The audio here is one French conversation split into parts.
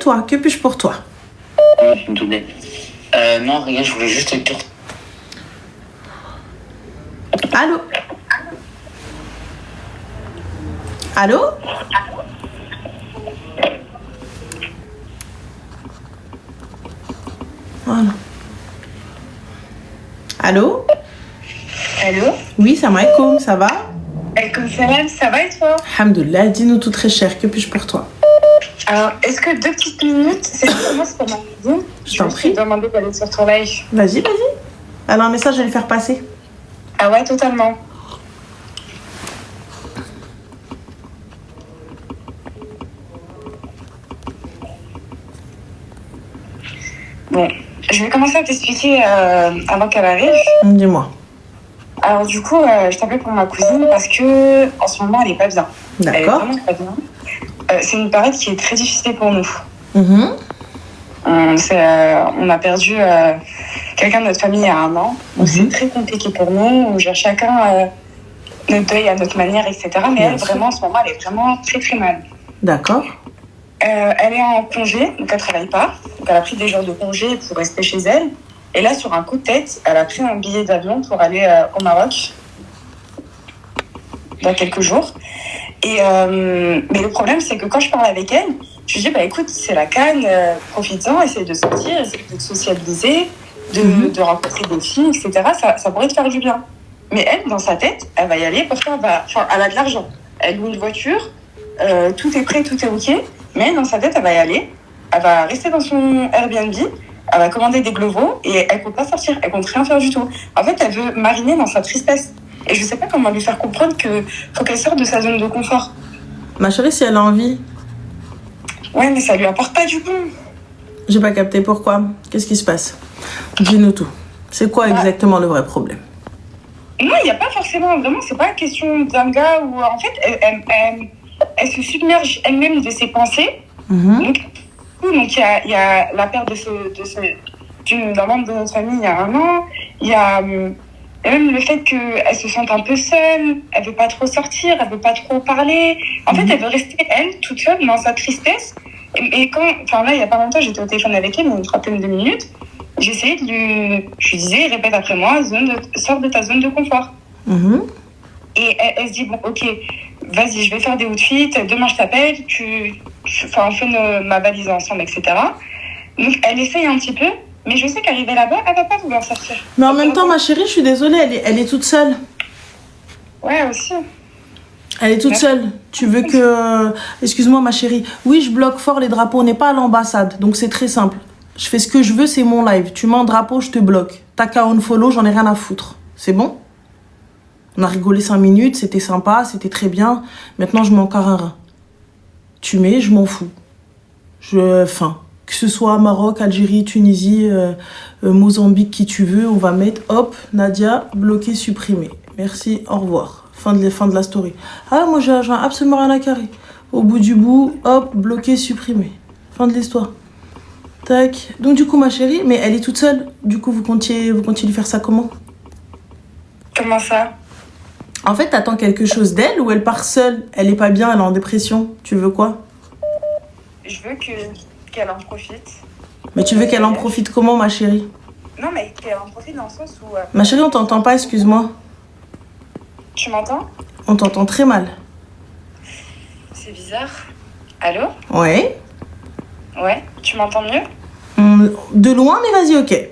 toi? Que puis-je pour toi? Oui, je me doutais. Non, regarde, je voulais juste te dire. Allô? Allô? Voilà. Allô? Allô? Oui, salam alaikum, ça va? Alaikum salam, ça va et toi? Alhamdoulilah, dis-nous tout très cher, que puis-je pour toi? Alors, est-ce que 2 petites minutes, c'est pour moi, c'est pour ma cuisine? Je t'en prie. Je vais te demander d'aller sur ton live. Vas-y. Alors, un message, je vais le faire passer. Ah ouais, totalement. Bon, je vais commencer à t'expliquer avant qu'elle arrive. Dis-moi. Alors du coup, je t'appelle pour ma cousine parce que en ce moment, elle est pas bien. Elle est D'accord. vraiment pas bien. C'est une période qui est très difficile pour nous. Mhm. On a perdu quelqu'un de notre famille il y a 1 an. Donc c'est très compliqué pour nous. On gère chacun notre deuil à notre manière, etc. Mais elle, vraiment, en ce moment, elle est vraiment très très mal. D'accord. Elle est en congé, donc elle travaille pas. Donc elle a pris des jours de congé pour rester chez elle. Et là, sur un coup de tête, elle a pris un billet d'avion pour aller au Maroc dans quelques jours. Mais le problème, c'est que quand je parle avec elle, je lui dis, bah écoute, c'est la Cannes, profites-en, essaye de sortir, essaye de te socialiser, de rencontrer des filles, etc. Ça pourrait te faire du bien. Mais elle, dans sa tête, elle va y aller parce qu'elle a de l'argent. Elle loue une voiture, tout est prêt, tout est OK. Mais elle, dans sa tête, elle va y aller. Elle va rester dans son Airbnb. Elle va commander des globos et elle ne peut pas sortir. Elle ne compte rien faire du tout. En fait, elle veut mariner dans sa tristesse. Et je ne sais pas comment lui faire comprendre qu'il faut qu'elle sorte de sa zone de confort. Ma chérie, si elle a envie. Ouais, mais ça lui apporte pas du bon. J'ai pas capté pourquoi. Qu'est-ce qui se passe? Dis-nous tout. C'est quoi exactement le vrai problème? Non, il n'y a pas forcément, vraiment, c'est pas une question d'un gars où, en fait, elle se submerge elle-même de ses pensées. Donc, il y a la perte d'un membre de notre famille il y a 1 an. Il y a même le fait qu'elle se sente un peu seule. Elle veut pas trop sortir, elle veut pas trop parler. En fait, elle veut rester, elle, toute seule, dans sa tristesse. Et là, il y a pas longtemps, j'étais au téléphone avec elle, une trentaine de minutes. J'essayais je lui disais, répète après moi, sors de ta zone de confort. Et elle se dit, bon, ok, vas-y, je vais faire des outfits, demain je t'appelle, on fait ma valise ensemble, etc. Donc elle essaye un petit peu, mais je sais qu'arrivée là-bas, elle va pas vouloir sortir. Mais en même temps, ma chérie, je suis désolée, elle est toute seule. Ouais, aussi. Elle est toute seule. Tu veux que... Excuse-moi, ma chérie. Oui, je bloque fort les drapeaux. On n'est pas à l'ambassade, donc c'est très simple. Je fais ce que je veux, c'est mon live. Tu mets un drapeau, je te bloque. T'as qu'à unfollow, j'en ai rien à foutre. C'est bon? On a rigolé 5 minutes, c'était sympa, c'était très bien. Maintenant, je mets encore un rein. Tu mets, je m'en fous. Enfin, que ce soit Maroc, Algérie, Tunisie, Mozambique, qui tu veux, on va mettre, hop, Nadia, bloqué, supprimé. Merci, au revoir. Fin de la story. Ah, moi, j'ai absolument rien à carrer. Au bout du bout, hop, bloqué, supprimé. Fin de l'histoire. Tac. Donc, du coup, ma chérie, mais elle est toute seule. Du coup, vous comptiez lui faire ça comment? Comment ça? En fait, t'attends quelque chose d'elle ou elle part seule? Elle est pas bien, elle est en dépression. Tu veux quoi? Je veux qu'elle en profite. Mais tu veux qu'elle en profite comment, ma chérie? Non, mais qu'elle en profite dans le sens où... Ma chérie, on t'entend pas, excuse-moi. Tu m'entends? On t'entend très mal. C'est bizarre. Allô? Ouais. Ouais, tu m'entends mieux? De loin, mais vas-y, ok.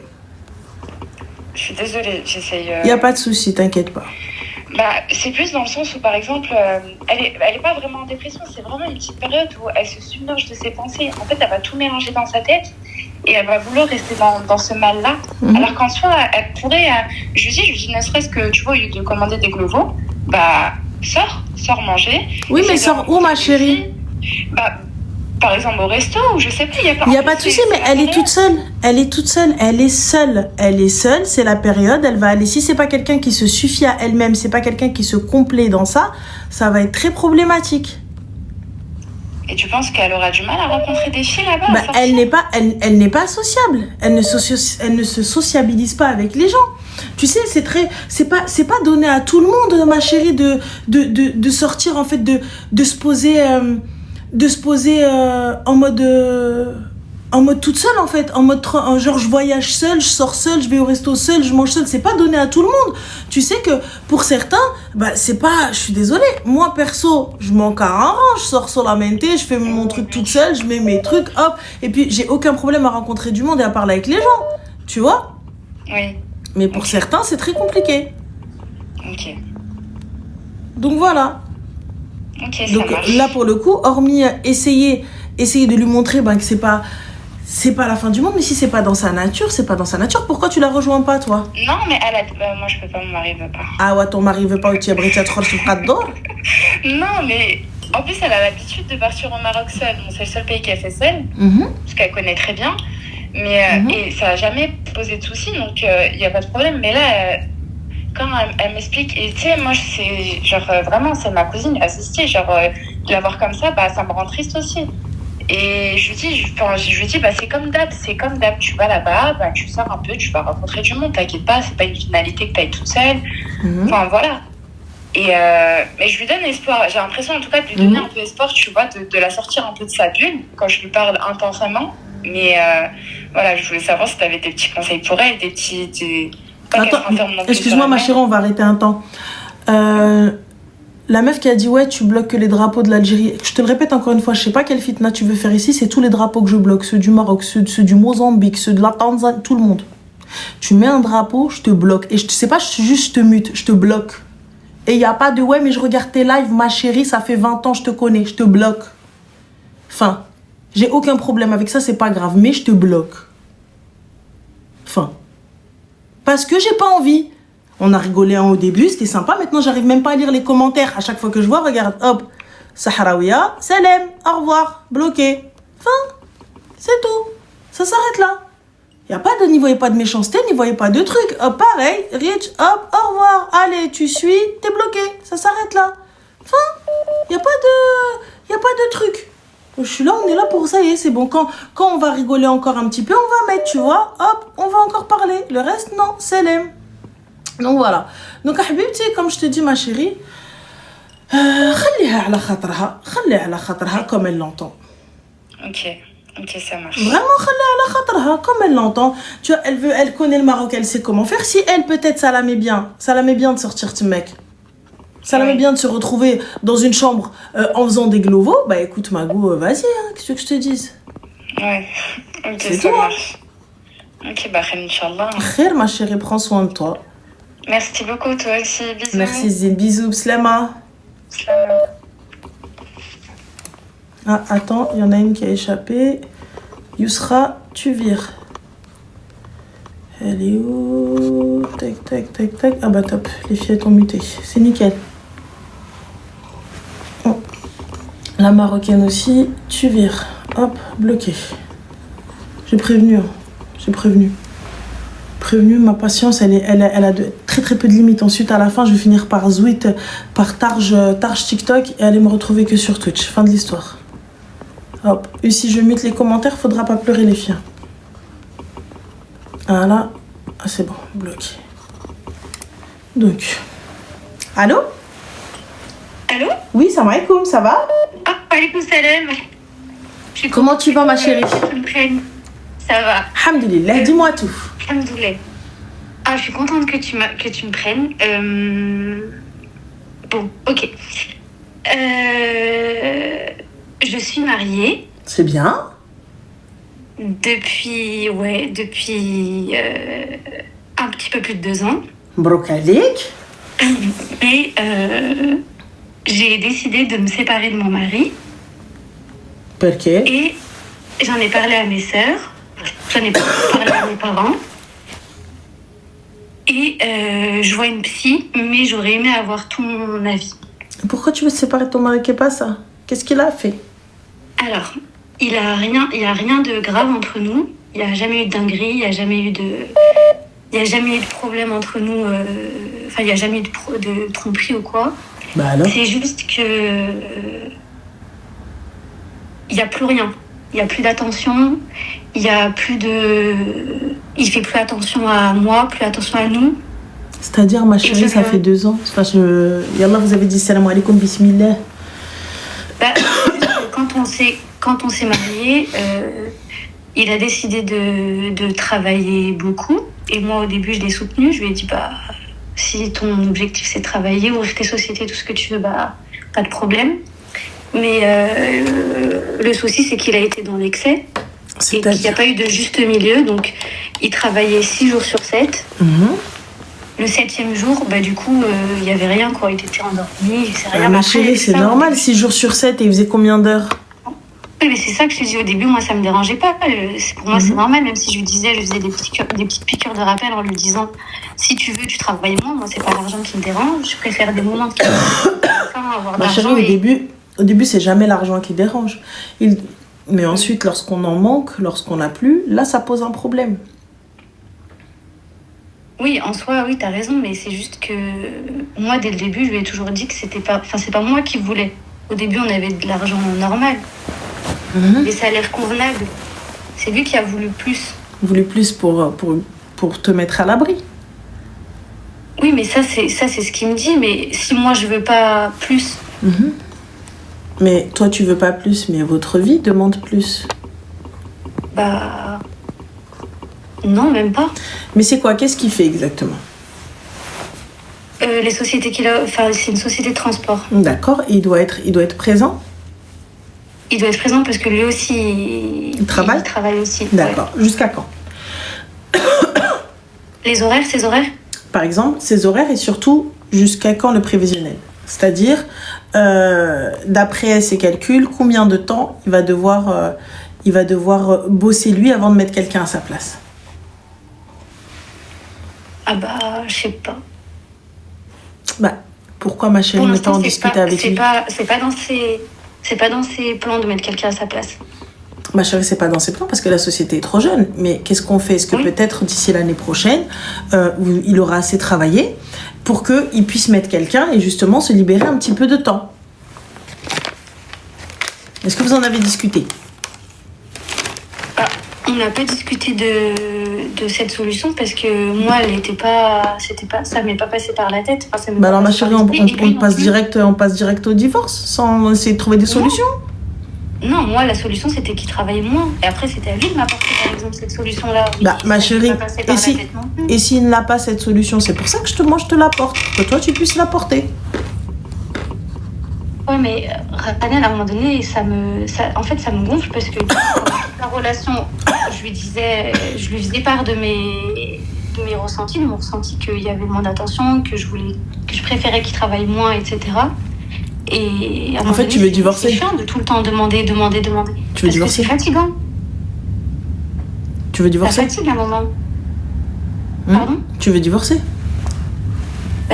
Je suis désolée, j'essaye... Y a pas de souci, t'inquiète pas. C'est plus dans le sens où, par exemple, elle est pas vraiment en dépression, c'est vraiment une petite période où elle se submerge de ses pensées. En fait, elle va tout mélanger dans sa tête et elle va vouloir rester dans ce mal-là. Alors qu'en soi, elle pourrait... Je lui dis, ne serait-ce que, tu vois, au lieu de commander des globos, sors manger. Oui, mais sors où, ma chérie? Par exemple, au resto, ou je sais pas, il y a pas de souci, mais elle est toute seule. Elle est toute seule. Elle est seule. C'est la période. Elle va aller. Si c'est pas quelqu'un qui se suffit à elle-même, c'est pas quelqu'un qui se complaît dans ça, ça va être très problématique. Et tu penses qu'elle aura du mal à rencontrer des filles là-bas? Elle n'est pas sociable. Elle ne se sociabilise pas avec les gens. Tu sais, c'est pas donné à tout le monde, ma chérie, de sortir, en fait, de se poser de se poser en mode toute seule en fait, genre je voyage seule, je sors seule, je vais au resto seule, je mange seule, c'est pas donné à tout le monde. Tu sais que pour certains, c'est pas, je suis désolée, moi perso, je m'en carre, je sors solamente, je fais mon truc toute seule, je mets mes trucs, hop, et puis j'ai aucun problème à rencontrer du monde et à parler avec les gens, tu vois. Oui. Mais pour certains, c'est très compliqué. Ok. Donc voilà. Ok, ça Donc marche. là pour le coup, hormis essayer de lui montrer que c'est pas la fin du monde, mais si c'est pas dans sa nature, c'est pas dans sa nature. Pourquoi tu la rejoins pas, toi? Non, mais moi je peux pas, mon mari veut pas. Ah ouais, ton mari veut pas, tu as brité à trop sur d'or. Non, mais en plus, elle a l'habitude de partir au Maroc seule. Bon, c'est le seul pays qu'elle fait seule, parce qu'elle connaît très bien. Mais et ça a jamais posé de soucis, donc il y a pas de problème. Mais là, quand elle m'explique, et tu sais, moi, c'est genre vraiment, c'est ma cousine assistée, genre de la voir comme ça, ça me rend triste aussi. Et je lui dis, c'est comme d'hab, tu vas là-bas, tu sors un peu, tu vas rencontrer du monde, t'inquiète pas, c'est pas une finalité que t'ailles toute seule. Enfin, voilà. Et mais je lui donne espoir, j'ai l'impression en tout cas de lui donner un peu espoir, tu vois, de la sortir un peu de sa bulle, quand je lui parle intensément. Mais voilà, je voulais savoir si t'avais des petits conseils pour elle, des petits... Attends, excuse-moi ma chérie, on va arrêter un temps. La meuf qui a dit ouais tu bloques que les drapeaux de l'Algérie, je te le répète encore une fois, je sais pas quelle fitna tu veux faire ici, c'est tous les drapeaux que je bloque, ceux du Maroc, ceux du Mozambique, ceux de la Tanzanie, tout le monde. Tu mets un drapeau, je te bloque. Et je sais pas, je te mute, je te bloque. Et il y a pas de ouais mais je regarde tes lives ma chérie, ça fait 20 ans je te connais, je te bloque. Enfin, j'ai aucun problème avec ça, c'est pas grave, mais je te bloque. Enfin, parce que j'ai pas envie. On a rigolé au début, c'était sympa. Maintenant, j'arrive même pas à lire les commentaires. À chaque fois que je vois, regarde, hop, Sahraouia, Salem, au revoir, bloqué. Enfin, c'est tout. Ça s'arrête là. N'y voyez pas de méchanceté, n'y voyez pas de truc. Hop, pareil, Rich, hop, au revoir. Allez, tu suis, t'es bloqué. Ça s'arrête là. Enfin, y a pas de truc. Je suis là, on est là pour ça y est, c'est bon. Quand on va rigoler encore un petit peu, on va mettre, tu vois, hop, on va encore parler. Le reste, non, Salem. Donc voilà. Donc حبيبتي, comme je te dis ma chérie, خليها على خاطرها comme elle l'entend. Ok, ça marche. Vraiment خليها على خاطرها comme elle l'entend. Tu vois, elle connaît le Maroc, elle sait comment faire. Si elle peut-être ça la met bien de sortir ce mec. Ça la met bien de se retrouver dans une chambre en faisant des glovos. Écoute Magou, vas-y, qu'est-ce que je te dise? Ouais. Ok, c'est ça tout, marche. Ok, khair, Inch'Allah. Khair ma chérie, prends soin de toi. Merci beaucoup, toi aussi. Bisous. Merci Zine, bisous, slama. Ah, attends, il y en a une qui a échappé. Yousra, tu vires. Elle est où? Tac. Ah bah top, les fillettes ont muté. C'est nickel. Oh. La marocaine aussi, tu vires. Hop, bloqué. J'ai prévenu. Ma patience, elle a très peu de limites. Ensuite, à la fin, je vais finir par Zouit, par Targe TikTok et aller me retrouver que sur Twitch. Fin de l'histoire. Hop. Et si je mute les commentaires, faudra pas pleurer les filles. Voilà. Ah, c'est bon, bloqué. Donc. Allô? Allô? Oui, salam alaikum, ça va? Ah, alaikum salam. Comment tu vas, ma chérie? Ça va. Alhamdulillah, dis-moi tout. Alhamdoulilah. Ah, je suis contente que tu me prennes. Bon, ok. Je suis mariée. C'est bien. Depuis un petit peu plus de 2 ans. Brocalique. Et j'ai décidé de me séparer de mon mari. Pourquoi? Et j'en ai parlé à mes sœurs. J'en ai parlé à mes parents. Et je vois une psy, mais j'aurais aimé avoir ton avis. Pourquoi tu veux te séparer de ton mari? Qu'est-ce pas ça? Qu'est-ce qu'il a fait? Alors, il y a rien de grave entre nous. Il n'y a jamais eu de dinguerie, il n'y a jamais eu de problème entre nous. Enfin, il n'y a jamais eu de tromperie ou quoi. Bah alors? C'est juste que il n'y a plus rien. Il n'y a plus d'attention. Il fait plus attention à moi, plus attention à nous. C'est-à-dire, ma chérie, ça fait 2 ans. Yallah, vous avez dit salam alaikum, bismillah. Quand on quand on s'est mariés, il a décidé de travailler beaucoup. Et moi, au début, je l'ai soutenu. Je lui ai dit, si ton objectif, c'est de travailler, ouvrir tes sociétés, tout ce que tu veux, pas de problème. Mais le souci, c'est qu'il a été dans l'excès. Et qu'il n'y a pas eu de juste milieu. Donc, il travaillait 6 jours sur 7. Le 7e jour, du coup, il n'y avait rien, quoi. Il était endormi, c'est rien. Ma chérie, c'est normal, 6 jours sur 7, et il faisait combien d'heures? Oui, mais c'est ça que je te dis au début, moi, ça me dérangeait pas. Pour moi, c'est normal, même si je lui faisais des petites piqûres de rappel en lui disant, si tu veux, tu travailles moins. Moi, c'est pas l'argent qui me dérange. Je préfère des moments qui avoir ma chérie, au début, c'est jamais l'argent qui dérange. Mais ensuite, lorsqu'on en manque, lorsqu'on n'a plus, là, ça pose un problème. Oui, en soi, oui, t'as raison, mais c'est juste que moi, dès le début, je lui ai toujours dit que c'est pas moi qui voulais. Au début, on avait de l'argent normal, des salaires convenables. C'est lui qui a voulu plus. Voulu plus pour te mettre à l'abri. Oui, mais ça, c'est ce qu'il me dit. Mais si moi, je veux pas plus. Mais toi, tu veux pas plus, mais votre vie demande plus. Non, même pas. Mais c'est quoi? Qu'est-ce qu'il fait exactement? Les sociétés qu'il a... Enfin, c'est une société de transport. D'accord. Et il doit être présent? Il doit être présent parce que lui aussi... Il travaille? Il travaille aussi. D'accord. Ouais. Jusqu'à quand? Ses horaires? Par exemple, ses horaires et surtout, jusqu'à quand le prévisionnel? C'est-à-dire, d'après ses calculs, combien de temps il va devoir bosser lui avant de mettre quelqu'un à sa place? Je sais pas. Pourquoi ma chérie ne pas en discuter avec lui? C'est pas dans ses plans de mettre quelqu'un à sa place. Ma chérie, c'est pas dans ses plans parce que la société est trop jeune. Mais qu'est-ce qu'on fait? Est-ce que peut-être d'ici l'année prochaine, il aura assez travaillé pour qu'il puisse mettre quelqu'un et justement se libérer un petit peu de temps? Est-ce que vous en avez discuté? On n'a pas discuté de cette solution parce que moi, ça m'est pas passé par la tête. Enfin, alors ma chérie, on passe direct au divorce sans essayer de trouver des solutions? Non, moi, la solution, c'était qu'il travaille moins. Et après, c'était à lui de m'apporter, par exemple, cette solution-là. Ma chérie, et s'il n'a pas cette solution, c'est pour ça que moi, je te l'apporte. Pour que toi, tu puisses l'apporter. Ouais, mais Ranel, à un moment donné, ça me gonfle parce que la relation, je lui faisais part de mes ressentis, de mon ressenti qu'il y avait moins d'attention, que je préférais qu'il travaille moins, etc. Et à un moment donné, tu veux divorcer? C'est chiant de tout le temps demander. Tu veux parce divorcer? que c'est fatigant. Tu veux divorcer? Ça fatigue à un moment. Pardon? Tu veux divorcer?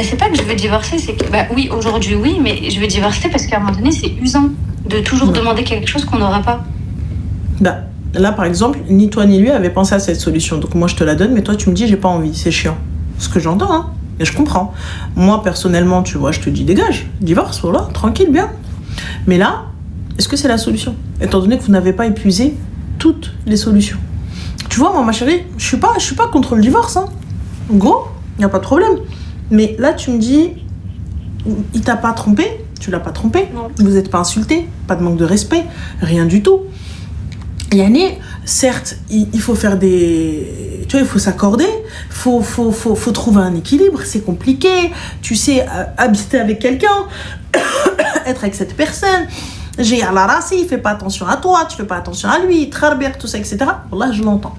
C'est pas que je veux divorcer, c'est que, oui, aujourd'hui, oui, mais je veux divorcer parce qu'à un moment donné, c'est usant de toujours demander quelque chose qu'on n'aura pas. Là, par exemple, ni toi ni lui avaient pensé à cette solution. Donc moi, je te la donne, mais toi, tu me dis, j'ai pas envie, c'est chiant. Ce que j'entends, hein. Et je comprends. Moi, personnellement, tu vois, je te dis, dégage, divorce, voilà, tranquille, bien. Mais là, est-ce que c'est la solution? Étant donné que vous n'avez pas épuisé toutes les solutions. Tu vois, moi, ma chérie, je suis pas contre le divorce, hein. En gros, il n'y a pas de problème. Mais là, tu me dis, il t'a pas trompé? Tu l'as pas trompé? Non. Vous n'êtes pas insulté? Pas de manque de respect? Rien du tout. Yanné, certes, il faut faire il faut s'accorder, faut trouver un équilibre, c'est compliqué, tu sais, habiter avec quelqu'un, être avec cette personne, j'ai à la race, il fait pas attention à toi, tu fais pas attention à lui, trarbert, tout ça, etc. Là, je l'entends.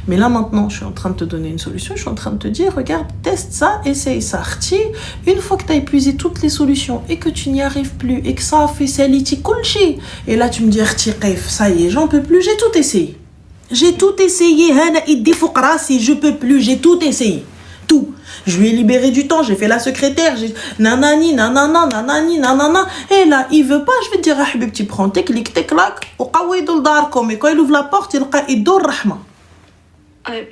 Mais là, maintenant, je suis en train de te donner une solution. Je suis en train de te dire, regarde, teste ça, essaye ça. Une fois que tu as épuisé toutes les solutions et que tu n'y arrives plus et que ça a fait saliti kulchi, et là, tu me dis, ça y est, j'en peux plus, j'ai tout essayé. J'ai tout essayé, je peux plus, j'ai tout essayé. Tout. Je lui ai libéré du temps, j'ai fait la secrétaire, j'ai nanani, nanana, nanani, nanana. Et là, il veut pas, je vais te dire, tu prends tes clics, tes claques, ou qawaidul darkom. Et quand il ouvre la porte, il qaidul rahma.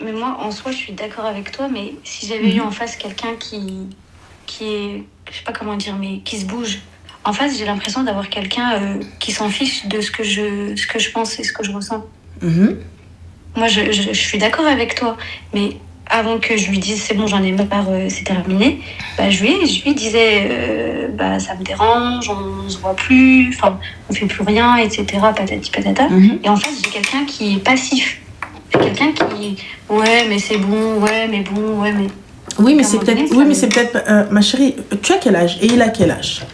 Mais moi, en soi, je suis d'accord avec toi, mais si j'avais eu en face quelqu'un qui est, je sais pas comment dire, mais qui se bouge, en face, j'ai l'impression d'avoir quelqu'un qui s'en fiche de ce que je pense et ce que je ressens. Moi, je suis d'accord avec toi, mais avant que je lui dise c'est bon, j'en ai marre, c'est terminé, je lui disais ça me dérange, on se voit plus, enfin on fait plus rien, etc. Patati patata. Et en fait j'ai quelqu'un qui est passif. C'est quelqu'un qui ouais mais c'est bon, ouais mais bon, ouais mais. Oui mais c'est peut-être ma chérie, tu as quel âge et il a quel âge?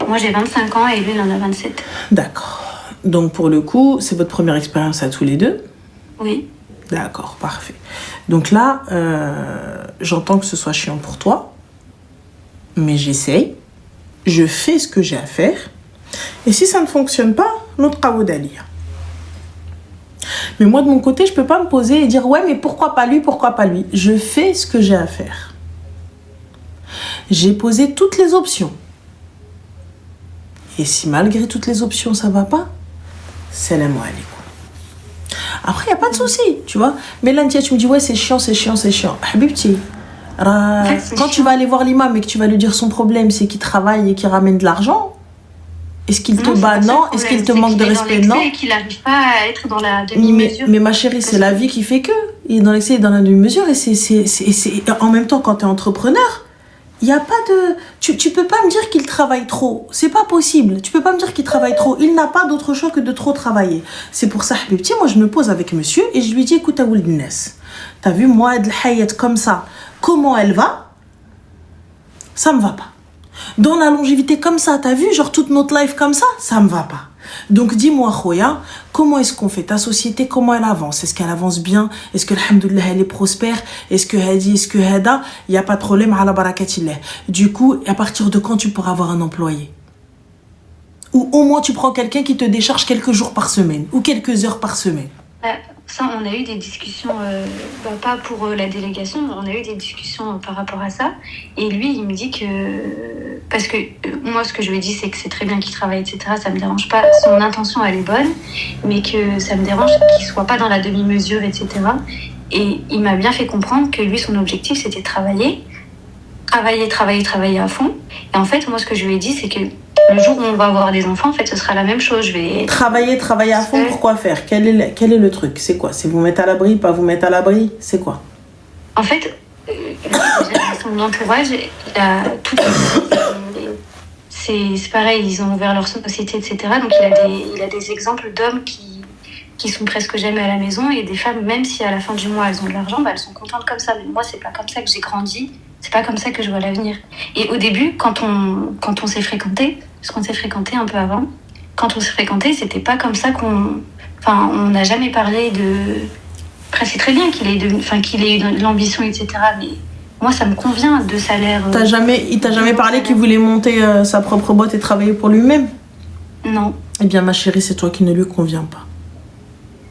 Moi j'ai 25 ans et lui il en a 27. D'accord. Donc pour le coup, c'est votre première expérience à tous les deux? Oui. D'accord, parfait. Donc là, j'entends que ce soit chiant pour toi, mais j'essaye, je fais ce que j'ai à faire, et si ça ne fonctionne pas, notre travaux d'Alia. Mais moi, de mon côté, je ne peux pas me poser et dire « Ouais, mais pourquoi pas lui, pourquoi pas lui ?» Je fais ce que j'ai à faire. J'ai posé toutes les options. Et si malgré toutes les options, ça ne va pas, salam alaikum. Après, il n'y a pas de souci, tu vois. Mais là, tu me dis, ouais, c'est chiant. Habibti, quand tu vas aller voir l'imam et que tu vas lui dire son problème, c'est qu'il travaille et qu'il ramène de l'argent, est-ce qu'il te bat? Non. Est-ce qu'il te manque de respect? Non. Et qu'il n'arrive pas à être dans la demi-mesure. Mais ma chérie, c'est la vie qui fait que. Il est dans l'excès et dans la demi-mesure. Et en même temps, quand tu es entrepreneur, il n'y a pas de... Tu peux pas me dire qu'il travaille trop. C'est pas possible. Tu peux pas me dire qu'il travaille trop. Il n'a pas d'autre choix que de trop travailler. C'est pour ça, Habibti, moi, je me pose avec monsieur et je lui dis, écoute, Aoul Ness, t'as vu, moi, de l'hayat comme ça, comment elle va? Ça me va pas. Dans la longévité comme ça, t'as vu, genre toute notre life comme ça me va pas. Donc dis-moi, Khoya, comment est-ce qu'on fait? Ta société, comment elle avance? Est-ce qu'elle avance bien? Est-ce que, alhamdoulilah, elle est prospère? Est-ce que Hadi, est-ce que Hada? Il n'y a pas de problème, ala barakatillah. Du coup, à partir de quand tu pourras avoir un employé? Ou au moins tu prends quelqu'un qui te décharge quelques jours par semaine ou quelques heures par semaine. Ça, on a eu des discussions, pas pour la délégation, mais on a eu des discussions par rapport à ça. Et lui, il me dit que... Parce que moi, ce que je lui ai dit, c'est que c'est très bien qu'il travaille, etc. Ça me dérange pas. Son intention, elle est bonne, mais que ça me dérange qu'il soit pas dans la demi-mesure, etc. Et il m'a bien fait comprendre que lui, son objectif, c'était travailler à fond. Et en fait, moi, ce que je lui ai dit, c'est que le jour où on va avoir des enfants, en fait, ce sera la même chose. Je vais travailler à fond. Pourquoi faire? Quel est le truc? C'est quoi? C'est vous mettre à l'abri, pas vous mettre à l'abri? C'est quoi? En fait, son entourage, il a tout. C'est pareil, ils ont ouvert leur société, etc. Donc il a des exemples d'hommes qui sont presque jamais à la maison et des femmes, même si à la fin du mois elles ont de l'argent, elles sont contentes comme ça. Mais moi, c'est pas comme ça que j'ai grandi. C'est pas comme ça que je vois l'avenir. Et au début, quand on s'est fréquenté, parce qu'on s'est fréquenté un peu avant, quand on s'est fréquenté, c'était pas comme ça on n'a jamais parlé de... Après, c'est très bien qu'il ait eu de l'ambition, etc. Mais moi, ça me convient de salaire... Il t'a jamais parlé qu'il voulait monter sa propre boîte et travailler pour lui-même? Non. Eh bien, ma chérie, c'est toi qui ne lui conviens pas.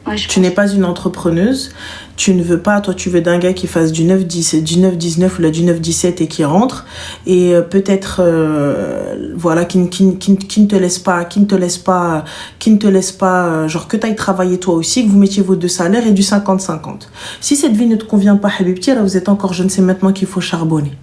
Ouais, tu n'es pas une entrepreneuse, tu ne veux pas, toi tu veux d'un gars qui fasse du 9-10, du 9-19 ou du 9-17 et qui rentre et peut-être qui ne te laisse pas genre que tu ailles travailler toi aussi, que vous mettiez vos deux salaires et du 50-50. Si cette vie ne te convient pas, Habibti, là vous êtes encore jeune, c'est maintenant qu'il faut charbonner.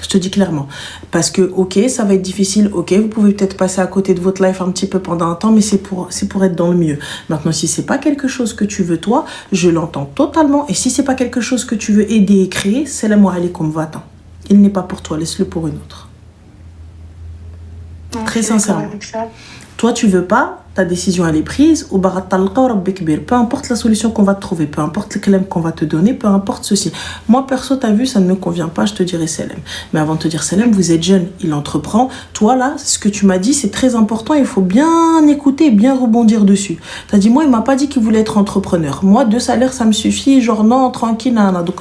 Je te dis clairement. Parce que, ok, ça va être difficile, ok, vous pouvez peut-être passer à côté de votre life un petit peu pendant un temps, mais c'est pour être dans le mieux. Maintenant, si c'est pas quelque chose que tu veux toi, je l'entends totalement. Et si c'est pas quelque chose que tu veux aider et créer, salam alaikum, va-t'en. Il n'est pas pour toi, laisse-le pour une autre. Non, très sincèrement. Toi, tu veux pas, ta décision elle est prise, ou peu importe la solution qu'on va te trouver, peu importe le calme qu'on va te donner, peu importe ceci. Moi, perso, t'as vu, ça ne me convient pas, je te dirais salam. Mais avant de te dire salam, vous êtes jeune, il entreprend. Toi, là, ce que tu m'as dit, c'est très important, il faut bien écouter et bien rebondir dessus. T'as dit, moi, il m'a pas dit qu'il voulait être entrepreneur. Moi, 2 salaires, ça me suffit, genre non, tranquille, nan. Donc,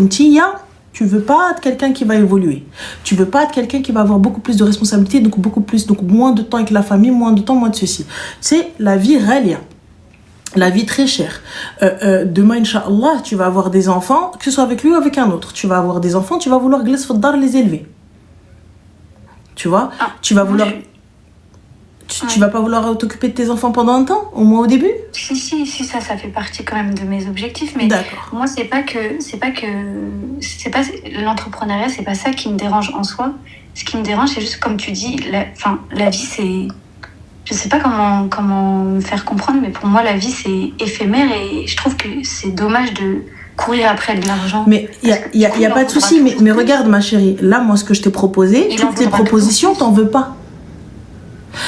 tu veux pas être quelqu'un qui va évoluer. Tu veux pas être quelqu'un qui va avoir beaucoup plus de responsabilités, donc moins de temps avec la famille, moins de temps, moins de ceci. C'est la vie réelle. La vie très chère. Demain, Inch'Allah, tu vas avoir des enfants, que ce soit avec lui ou avec un autre. Tu vas avoir des enfants, tu vas vouloir les élever. Tu vois? Tu vas vouloir... Tu vas pas vouloir t'occuper de tes enfants pendant un temps, au moins au début? Si, ça fait partie quand même de mes objectifs. Mais moi, c'est pas l'entrepreneuriat, c'est pas ça qui me dérange en soi. Ce qui me dérange, c'est juste comme tu dis, la vie, c'est... Je sais pas comment me faire comprendre, mais pour moi, la vie, c'est éphémère et je trouve que c'est dommage courir après de l'argent. Mais il y a pas de souci. Mais regarde, ma chérie, là, moi, ce que je t'ai proposé, toutes les propositions, t'en veux pas.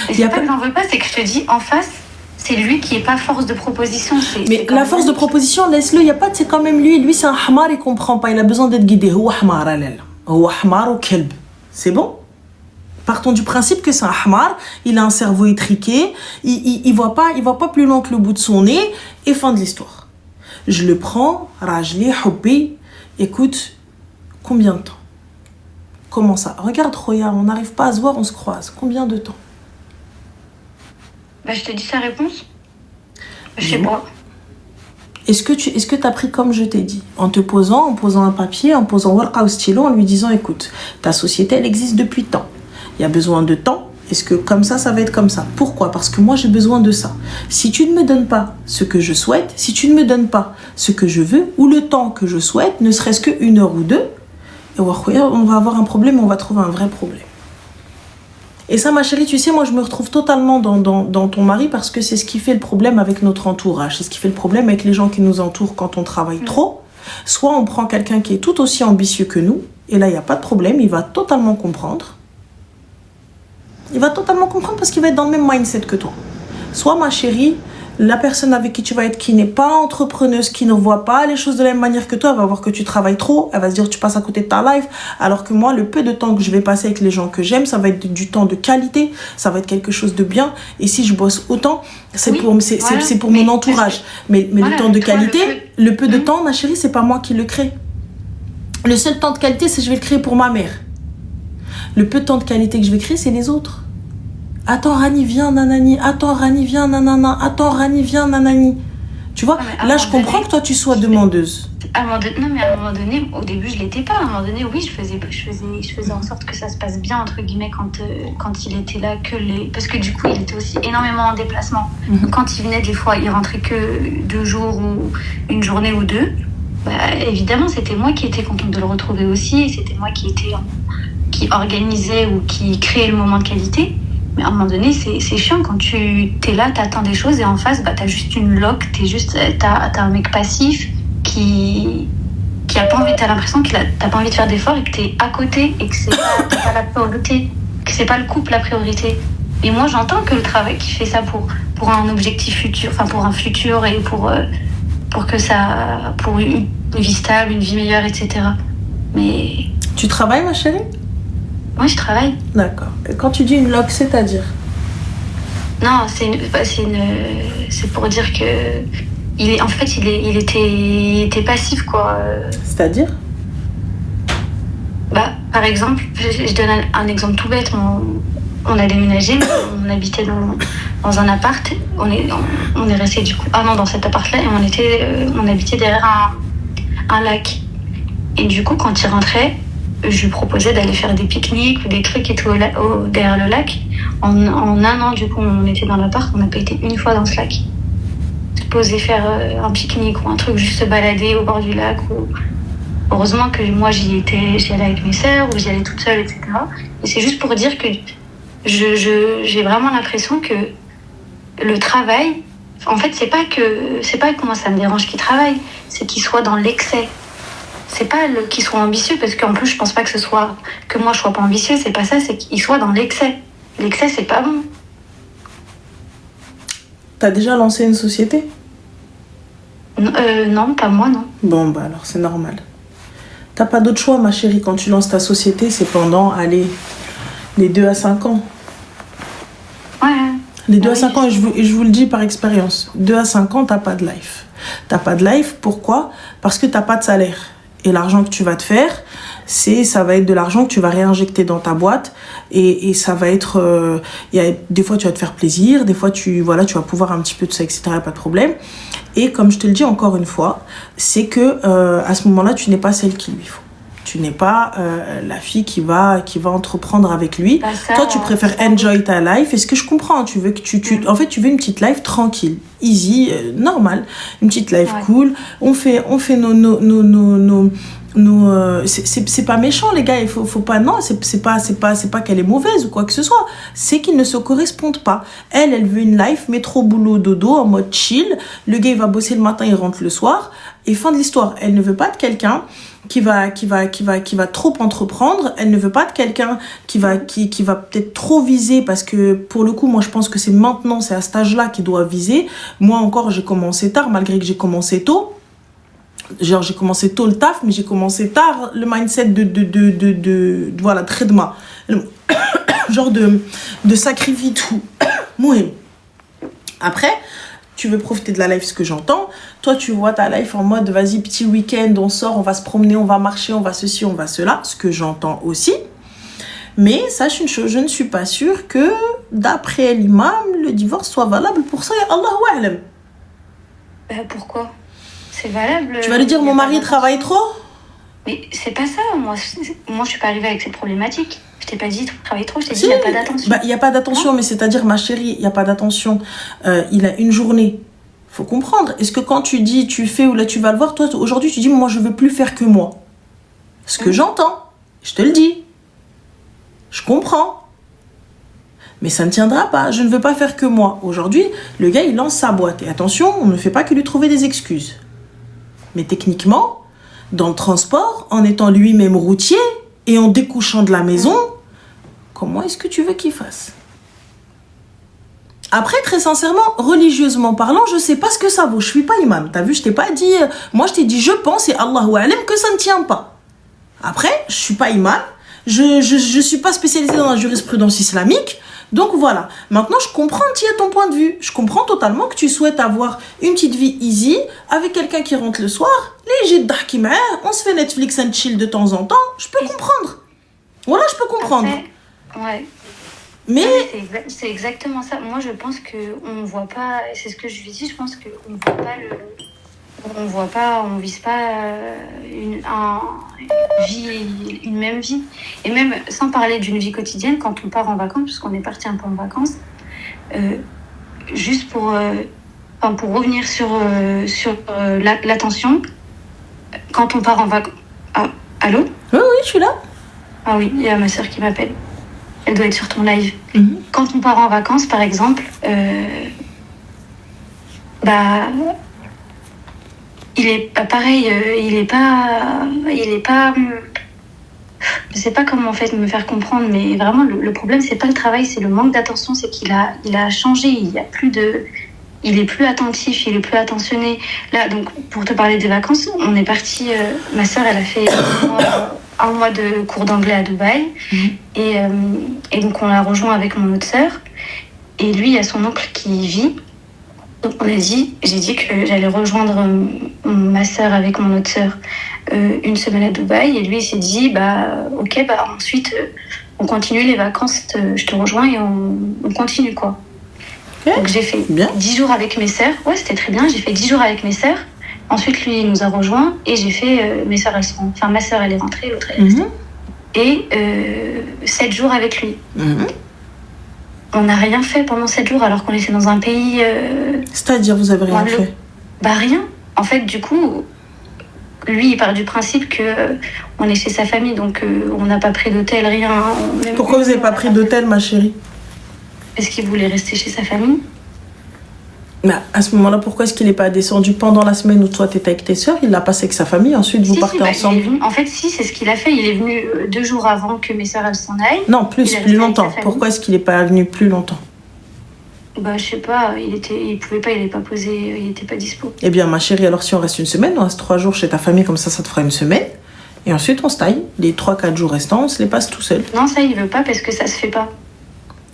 Et c'est pas que j'en veux pas, c'est que je te dis, en face, c'est lui qui est pas force de proposition. Mais la force de proposition, laisse-le, il y a pas, c'est quand même lui. Lui, c'est un hamar, il comprend pas. Il a besoin d'être guidé. Huwa hamar, alal. Huwa hamar ou kelb. C'est bon? Partons du principe que c'est un hamar, il a un cerveau étriqué, il voit pas plus loin que le bout de son nez, et fin de l'histoire. Je le prends, rajli, hobbi, écoute, combien de temps? Comment ça? Regarde, Roya, on n'arrive pas à se voir, on se croise. Combien de temps? Bah, je te dis sa réponse. Je sais pas. Est-ce que tu as pris comme je t'ai dit? En posant un papier, en posant warqa ou stylo, en lui disant, écoute, ta société, elle existe depuis tant. Il y a besoin de temps. Est-ce que comme ça va être comme ça? Pourquoi? Parce que moi, j'ai besoin de ça. Si tu ne me donnes pas ce que je souhaite, si tu ne me donnes pas ce que je veux, ou le temps que je souhaite, ne serait-ce que 1 heure ou 2, on va avoir un problème, on va trouver un vrai problème. Et ça, ma chérie, tu sais, moi, je me retrouve totalement dans ton mari parce que c'est ce qui fait le problème avec notre entourage. C'est ce qui fait le problème avec les gens qui nous entourent quand on travaille trop. Soit on prend quelqu'un qui est tout aussi ambitieux que nous, et là, il n'y a pas de problème, il va totalement comprendre. Il va totalement comprendre parce qu'il va être dans le même mindset que toi. Soit, ma chérie, la personne avec qui tu vas être, qui n'est pas entrepreneuse, qui ne voit pas les choses de la même manière que toi, elle va voir que tu travailles trop, elle va se dire tu passes à côté de ta life, alors que moi, le peu de temps que je vais passer avec les gens que j'aime, ça va être du temps de qualité, ça va être quelque chose de bien, et si je bosse autant, c'est pour mon entourage. Mais le temps de qualité, le peu de temps, ma chérie, c'est pas moi qui le crée. Le seul temps de qualité, c'est que je vais le créer pour ma mère. Le peu de temps de qualité que je vais créer, c'est les autres. Attends, Rani, viens, nanani. Attends, Rani, viens, nanana. Attends, Rani, viens, nanani. Tu vois, là, je comprends que toi, tu sois demandeuse. Non, mais à un moment donné, au début, je l'étais pas. À un moment donné, oui, je faisais en sorte que ça se passe bien, entre guillemets, quand il était là. Parce que du coup, il était aussi énormément en déplacement. Donc, quand il venait, des fois, il rentrait que 2 jours ou 1 journée ou 2. Bah, évidemment, c'était moi qui étais contente de le retrouver aussi. Et c'était moi qui organisait ou qui créait le moment de qualité. Mais à un moment donné, c'est chiant quand tu es là, t'attends des choses et en face, bah, t'as juste une loque, t'as un mec passif qui a pas envie, t'as l'impression qu'il t'as pas envie de faire d'efforts et que t'es à côté et que c'est pas la priorité, que c'est pas le couple la priorité. Et moi, j'entends que le travail qui fait ça pour un objectif futur, enfin pour un futur et pour une vie stable, une vie meilleure, etc. Mais... Tu travailles, ma chérie? Moi, je travaille. D'accord. Et quand tu dis une loque, c'est-à-dire? Non, c'est pour dire que il était passif, quoi. C'est-à-dire? Bah, par exemple, je donne un exemple tout bête. On a déménagé, on habitait dans un appart. On est resté du coup un an dans cet appart-là et on habitait derrière un lac. Et du coup, quand il rentrait, je lui proposais d'aller faire des pique-niques ou des trucs et tout derrière le lac. En 1 an, du coup, on était dans l'appart, on n'a pas été une fois dans ce lac. Se poser, faire un pique-nique ou un truc, juste se balader au bord du lac. Heureusement que moi, j'y allais avec mes sœurs ou j'y allais toute seule, etc. Et c'est juste pour dire que j'ai vraiment l'impression que le travail, en fait, c'est pas que moi ça me dérange qu'il travaille, c'est qu'il soit dans l'excès. C'est pas qu'il soit ambitieux, parce qu'en plus, je pense pas que moi je sois pas ambitieux, c'est pas ça, c'est qu'il soit dans l'excès. L'excès, c'est pas bon. T'as déjà lancé une société? Non, pas moi, non. Bon, bah alors c'est normal. T'as pas d'autre choix, ma chérie, quand tu lances ta société, c'est pendant, les 2 à 5 ans. Ouais. Les 2 à 5 ans, et je vous le dis par expérience, 2 à 5 ans, t'as pas de life. T'as pas de life, pourquoi? Parce que t'as pas de salaire. Et l'argent que tu vas te faire, ça va être de l'argent que tu vas réinjecter dans ta boîte. Et ça va être... des fois, tu vas te faire plaisir. Des fois, tu vas pouvoir un petit peu de ça, etc. Pas de problème. Et comme je te le dis encore une fois, c'est que à ce moment-là, tu n'es pas celle qu'il lui faut. Tu n'es pas la fille qui va entreprendre avec lui. Toi, tu préfères enjoy ta life. Est-ce que je comprends? Tu veux que en fait, tu veux une petite life tranquille, easy, normale, une petite life cool. On fait c'est pas méchant, les gars. Il faut pas, non, c'est pas qu'elle est mauvaise ou quoi que ce soit. C'est qu'ils ne se correspondent pas. Elle veut une life métro boulot dodo en mode chill. Le gars il va bosser le matin, il rentre le soir. Et fin de l'histoire. Elle ne veut pas de quelqu'un qui va trop entreprendre. Elle ne veut pas de quelqu'un qui va peut-être trop viser, parce que pour le coup, moi je pense que c'est maintenant, c'est à cet âge-là qu'il doit viser. Moi encore, j'ai commencé tard, malgré que j'ai commencé tôt. Genre, j'ai commencé tôt le taf, mais j'ai commencé tard le mindset voilà, tredma. Genre de sacrifier tout. Mourir. Après, tu veux profiter de la life, ce que j'entends. Toi, tu vois ta life en mode, vas-y, petit week-end, on sort, on va se promener, on va marcher, on va ceci, on va cela. Ce que j'entends aussi. Mais sache une chose, je ne suis pas sûre que, d'après l'imam, le divorce soit valable pour ça. Et Allahu a'lam. Pourquoi? C'est valable. Tu vas lui dire, mon mari travaille trop? Mais c'est pas ça. Moi, je suis pas arrivée avec cette problématique. Je t'ai pas dit travaille trop, je t'ai dit il n'y a pas d'attention. Il n'y a pas d'attention, mais c'est-à-dire, ma chérie, il n'y a pas d'attention. Il a une journée. Faut comprendre. Est-ce que quand tu dis, tu fais ou là tu vas le voir, toi, aujourd'hui, tu dis, moi, je veux plus faire que moi. Ce que j'entends, je te le dis. Je comprends. Mais ça ne tiendra pas. Je ne veux pas faire que moi. Aujourd'hui, le gars, il lance sa boîte. Et attention, on ne fait pas que lui trouver des excuses. Mais techniquement, dans le transport, en étant lui-même routier et en découchant de la maison, comment est-ce que tu veux qu'il fasse? Après, très sincèrement, religieusement parlant, je sais pas ce que ça vaut. Je suis pas imam. T'as vu, je t'ai pas dit... Moi, je t'ai dit, je pense, et Allahu a'lam, que ça ne tient pas. Après, je suis pas imam. Je suis pas spécialisée dans la jurisprudence islamique. Donc voilà, maintenant je comprends ton point de vue. Je comprends totalement que tu souhaites avoir une petite vie easy avec quelqu'un qui rentre le soir, léger de d'ahkimah, on se fait Netflix and chill de temps en temps. Je peux comprendre. Voilà, je peux comprendre. Après, ouais. Mais c'est exactement ça. Moi je pense qu'on voit pas, c'est ce que je lui dis, je pense qu'on voit pas on vise pas une même vie. Et même sans parler d'une vie quotidienne, quand on part en vacances, puisqu'on est parti un peu en vacances, juste pour revenir sur l'attention, quand on part en vacances... Ah, allô? Oui, je suis là. Ah oui, il y a ma soeur qui m'appelle. Elle doit être sur ton live. Mm-hmm. Quand on part en vacances, par exemple, il est pas pareil, il est pas, je sais pas comment en fait me faire comprendre, mais vraiment le problème c'est pas le travail, c'est le manque d'attention, c'est qu'il a changé, il est plus attentif, il est plus attentionné. Là, donc pour te parler des vacances, on est parti, ma sœur elle a fait un mois de cours d'anglais à Dubaï, et donc on l'a rejoint avec mon autre sœur, et lui il y a son oncle qui y vit. Donc j'ai dit que j'allais rejoindre ma sœur avec mon autre sœur une semaine à Dubaï, et lui il s'est dit ok, ensuite on continue les vacances, je te rejoins et on continue quoi. Okay. Donc j'ai fait 10 jours avec mes sœurs, ouais c'était très bien, j'ai fait 10 jours avec mes sœurs, ensuite lui il nous a rejoints et j'ai fait ma sœur elle est rentrée, l'autre elle est restée, et 7 jours avec lui. On n'a rien fait pendant 7 jours alors qu'on était dans un pays... C'est-à-dire, vous avez rien fait? Rien. En fait, du coup, lui, il part du principe qu'on est chez sa famille, donc on n'a pas pris d'hôtel, rien. Pourquoi vous n'avez pas pris d'hôtel, ma chérie? Parce qu'il voulait rester chez sa famille. Mais à ce moment-là, pourquoi est-ce qu'il n'est pas descendu pendant la semaine où toi tu étais avec tes sœurs? Il l'a passé avec sa famille, ensuite vous partez ensemble. En fait, c'est ce qu'il a fait. Il est venu 2 jours avant que mes sœurs s'en aillent. Non, plus longtemps. Pourquoi est-ce qu'il n'est pas venu plus longtemps? Je sais pas, il pouvait pas, il n'était pas posé, il n'était pas dispo. Eh bien, ma chérie, alors si on reste une semaine, on reste 3 jours chez ta famille, comme ça te fera une semaine. Et ensuite, on se taille. Les 3-4 jours restants, on se les passe tout seul. Non, ça, il veut pas parce que ça se fait pas.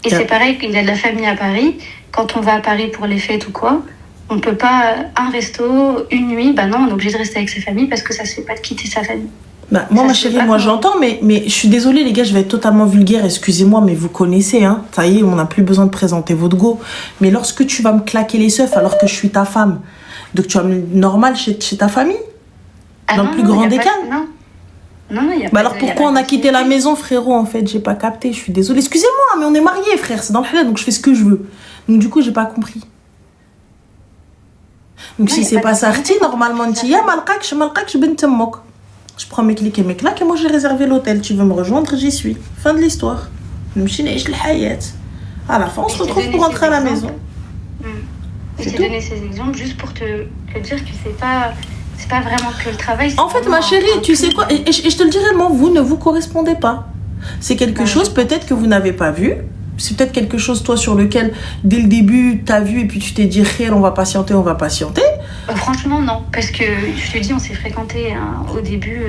Et c'est pareil, il a de la famille à Paris. Quand on va à Paris pour les fêtes ou quoi, on peut pas un resto, une nuit. Non, on est obligé de rester avec sa famille parce que ça se fait pas de quitter sa famille. Moi, ma chérie, moi j'entends, mais je suis désolée, les gars, je vais être totalement vulgaire, excusez-moi, mais vous connaissez, hein. Ça y est, on n'a plus besoin de présenter votre go. Mais lorsque tu vas me claquer les seufs alors que je suis ta femme, donc tu vas me normal chez ta famille? Dans le plus grand des cas? Non, il y a Bah pas alors de- y a pourquoi pas on a de quitté la continuité. maison, frérot? En fait, j'ai pas capté. Je suis désolée. Excusez-moi, mais on est mariés, frère. C'est dans le halal, donc je fais ce que je veux. Donc du coup, j'ai pas compris. Donc Non, si y a c'est pas pas de sorti, continuité. normalement, tu y a malqaksh bint amok. Je prends mes clics et mes claques et moi j'ai réservé l'hôtel. Tu veux me rejoindre, j'y suis. Fin de l'histoire. نمشي نعيش الحياة. À la fin, on se Je t'ai retrouve donné pour rentrer à la ces maison. Je C'est t'ai tout. donné ces exemples juste pour te dire que c'est pas vraiment que le travail. c'est En fait, vraiment ma chérie, un tu sais tout. quoi, et je te le dis réellement, vous ne vous correspondez pas. C'est quelque Bah, chose peut-être que vous n'avez pas vu. C'est peut-être quelque chose, toi, sur lequel, dès le début, t'as vu et puis tu t'es dit, Khir, on va patienter, on va patienter. Franchement, non. Parce que je te dis, on s'est fréquenté au début.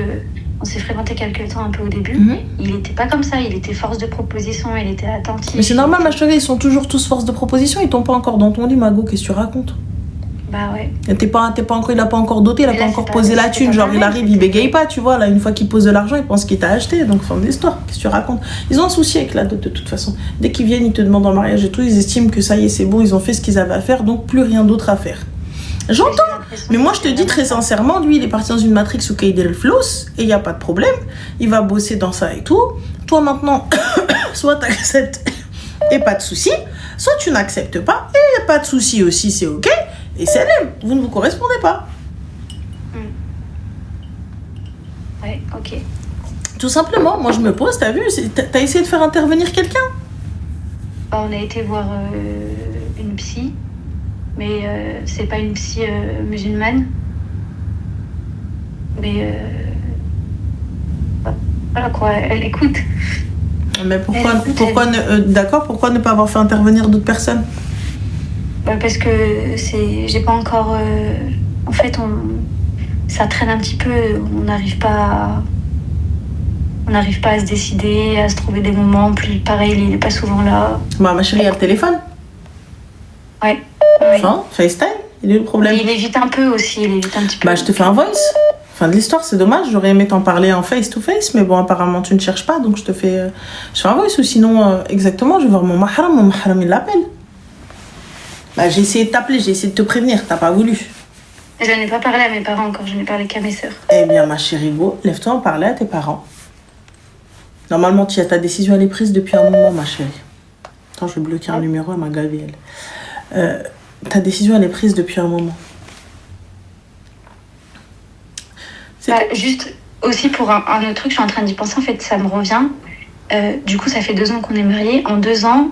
On s'est fréquenté quelques temps un peu au début. Il était pas comme ça. Il était force de proposition. Il était attentif. Mais c'est normal, ma chérie, ils sont toujours tous force de proposition. Ils t'ont pas encore dans ton lit, Mago, qu'est-ce que tu racontes? Bah ouais. T'es pas encore, il a pas encore doté, il a Mais pas là, encore c'est posé pas- la c'est thune. pas Genre, il pareil, arrive, il c'était- bégaye pas, tu vois. Là, une fois qu'il pose de l'argent, il pense qu'il t'a acheté. Donc, fin de l'histoire. Qu'est-ce que tu racontes? Ils ont un souci avec la dot, de toute façon. Dès qu'ils viennent, ils te demandent en mariage et tout. Ils estiment que ça y est, c'est bon, ils ont fait ce qu'ils avaient à faire. Donc, plus rien d'autre à faire. J'entends. Mais moi, je te dis très sincèrement, lui, il est parti dans une matrix où il le floss et il n'y a pas de problème. Il va bosser dans ça et tout. Toi, maintenant, soit tu acceptes et pas de souci, soit tu n'acceptes pas et pas de souci aussi, c'est ok. Et c'est elle, vous ne vous correspondez pas. Ouais, ok. Tout simplement, moi je me pose, t'as vu, t'as essayé de faire intervenir quelqu'un? Bah, on a été voir une psy, mais c'est pas une psy musulmane. Mais voilà quoi, elle écoute. Mais pourquoi, Elle écoute, d'accord, pourquoi ne pas avoir fait intervenir d'autres personnes? Bah, parce que j'ai pas encore. En fait, ça traîne un petit peu. On n'arrive pas à se décider, à se trouver des moments. Plus pareil, il est pas souvent là. Bah ma chérie, il y a le téléphone. Ouais. Ouais. Enfin, FaceTime, il est où le problème? Mais il évite un peu aussi, il évite un petit peu. Bah je te fais un voice. Fin de l'histoire, c'est dommage, j'aurais aimé t'en parler en face to face, mais bon, apparemment tu ne cherches pas, donc je fais un voice, ou sinon, exactement, je vais voir mon mahram il l'appelle. Bah j'ai essayé de t'appeler, j'ai essayé de te prévenir, t'as pas voulu. Je n'ai pas parlé à mes parents encore, je n'ai parlé qu'à mes sœurs. Eh bien ma chérie Go, lève-toi en parler à tes parents. Normalement, ta décision elle est prise depuis un moment, ma chérie. Attends, je vais bloquer un numéro à ma gavielle. Ta décision elle est prise depuis un moment. Bah, juste aussi pour un autre truc, je suis en train d'y penser, en fait, ça me revient. Du coup, ça fait 2 ans qu'on est mariés. En 2 ans,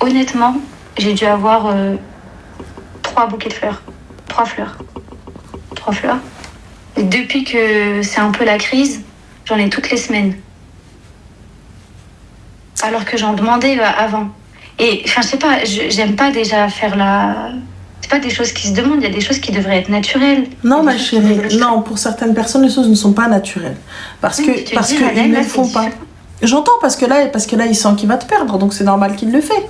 honnêtement, j'ai dû avoir 3 bouquets de fleurs. 3 fleurs. 3 fleurs. Et depuis que c'est un peu la crise, j'en ai toutes les semaines. Alors que j'en demandais avant. Et enfin, je sais pas, j'aime pas déjà faire la... C'est pas des choses qui se demandent, il y a des choses qui devraient être naturelles. Non, ma chérie, non, pour certaines personnes, les choses ne sont pas naturelles. Parce que ils ne le font pas. J'entends parce que là, il sent qu'il va te perdre, donc c'est normal qu'il le fait.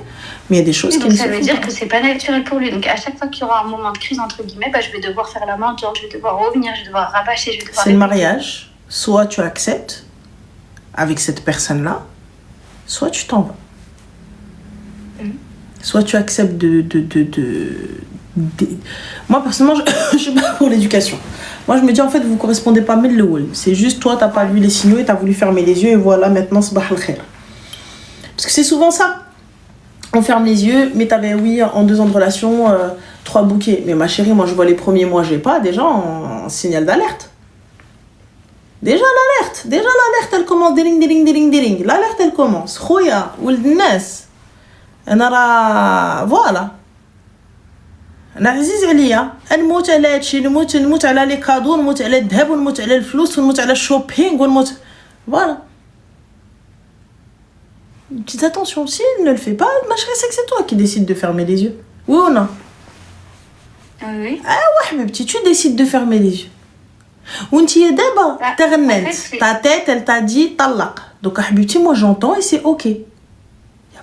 Mais il y a des choses qui ne se font pas. Ça veut dire que c'est pas naturel pour lui. Donc à chaque fois qu'il y aura un moment de crise, entre guillemets, bah, je vais devoir faire la main, genre, je vais devoir revenir, je vais devoir rabâcher, je vais devoir... C'est le mariage. Soit tu acceptes avec cette personne-là, soit tu t'en vas. Soit tu acceptes Moi, personnellement, je suis pas pour l'éducation. Moi, je me dis, en fait, vous correspondez pas, mais le wall. C'est juste, toi, t'as pas vu les signaux et t'as voulu fermer les yeux, et voilà, maintenant, c'est al khair. Parce que c'est souvent ça. On ferme les yeux, mais t'avais, oui, en 2 ans de relation, 3 bouquets. Mais ma chérie, moi, je vois les premiers mois, j'ai pas, déjà, en signal d'alerte. Déjà, l'alerte, elle commence, diling. L'alerte, elle commence. Khoya, ould nas. Voilà. انا عزيز عليا نموت على هادشي نموت على لي كادو نموت على الذهب ونموت على الفلوس ونموت على الشوبينغ ونموت voilà. Une petite attention, si elle ne le fait pas, ma chérie, c'est que c'est toi qui décides de fermer les yeux. Oui ou non? Oui. Ah ouais, mes petits, tu décides de fermer les yeux. وانتي دابا تغننت ta tête elle t'a dit طلق. Donc حبيبتي, moi j'entends et c'est ok.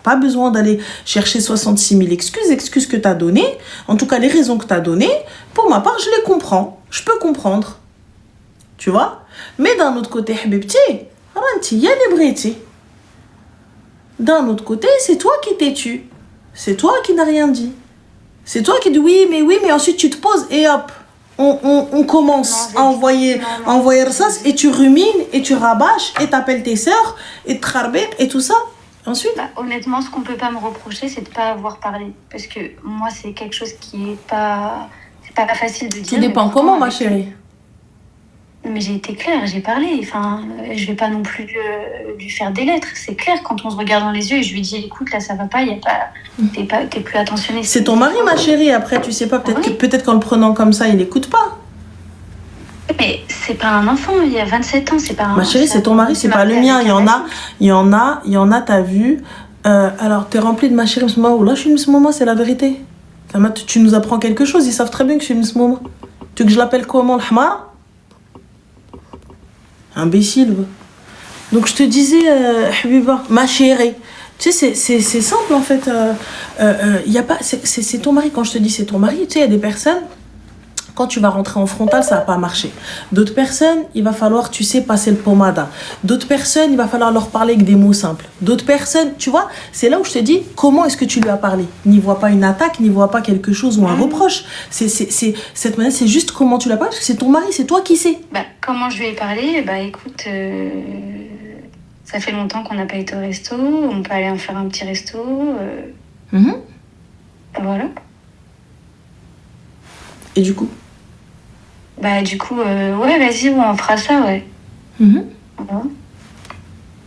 Pas besoin d'aller chercher 66 000 excuses que tu as données. En tout cas, les raisons que tu as données, pour ma part, je les comprends. Je peux comprendre. Tu vois? Mais d'un autre côté, habibti, d'un autre côté, c'est toi qui t'es tu. C'est toi qui n'as rien dit. C'est toi qui dis oui, mais ensuite tu te poses et hop. on commence à envoyer Rsas et tu rumines et tu rabâches et t'appelles tes sœurs et Trarbek et tout ça. Ensuite honnêtement, ce qu'on peut pas me reprocher, c'est de pas avoir parlé. Parce que moi, c'est quelque chose qui est pas... C'est pas facile de dire. Tout dépend comment, ma chérie. Mais j'ai été claire, j'ai parlé. Enfin, je vais pas non plus lui faire des lettres. C'est clair, quand on se regarde dans les yeux et je lui dis, écoute, là, ça va pas, y a pas... T'es plus attentionné. C'est ton mari, ma chérie. Après, tu sais pas, peut-être qu'en le prenant comme ça, il écoute pas. Mais c'est pas un enfant, il a 27 ans, c'est pas un... Ma chérie, c'est ton mari, c'est pas le mien. Il y en a, t'as vu. Alors, t'es remplie de ma chérie, ou là, je suis Msmouma, c'est la vérité. Tu nous apprends quelque chose, ils savent très bien que je suis Msmouma. Tu veux que je l'appelle comment, le Hma? Imbécile. Donc, je te disais, Habiba, ma chérie. Tu sais, c'est simple, en fait. Y a pas, c'est ton mari, quand je te dis c'est ton mari, tu sais, il y a des personnes... Quand tu vas rentrer en frontal, ça va pas marcher. D'autres personnes, il va falloir, tu sais, passer le pommada. D'autres personnes, il va falloir leur parler avec des mots simples. D'autres personnes, tu vois, c'est là où je te dis, comment est-ce que tu lui as parlé? N'y vois pas une attaque, n'y vois pas quelque chose ou un reproche. Cette manière, c'est juste comment tu l'as parlé, parce que c'est ton mari, c'est toi qui sais. Comment je lui ai parlé? Écoute, ça fait longtemps qu'on n'a pas été au resto, on peut aller en faire un petit resto. Voilà. Et du coup? Ouais, vas-y, on fera ça, ouais. Voilà.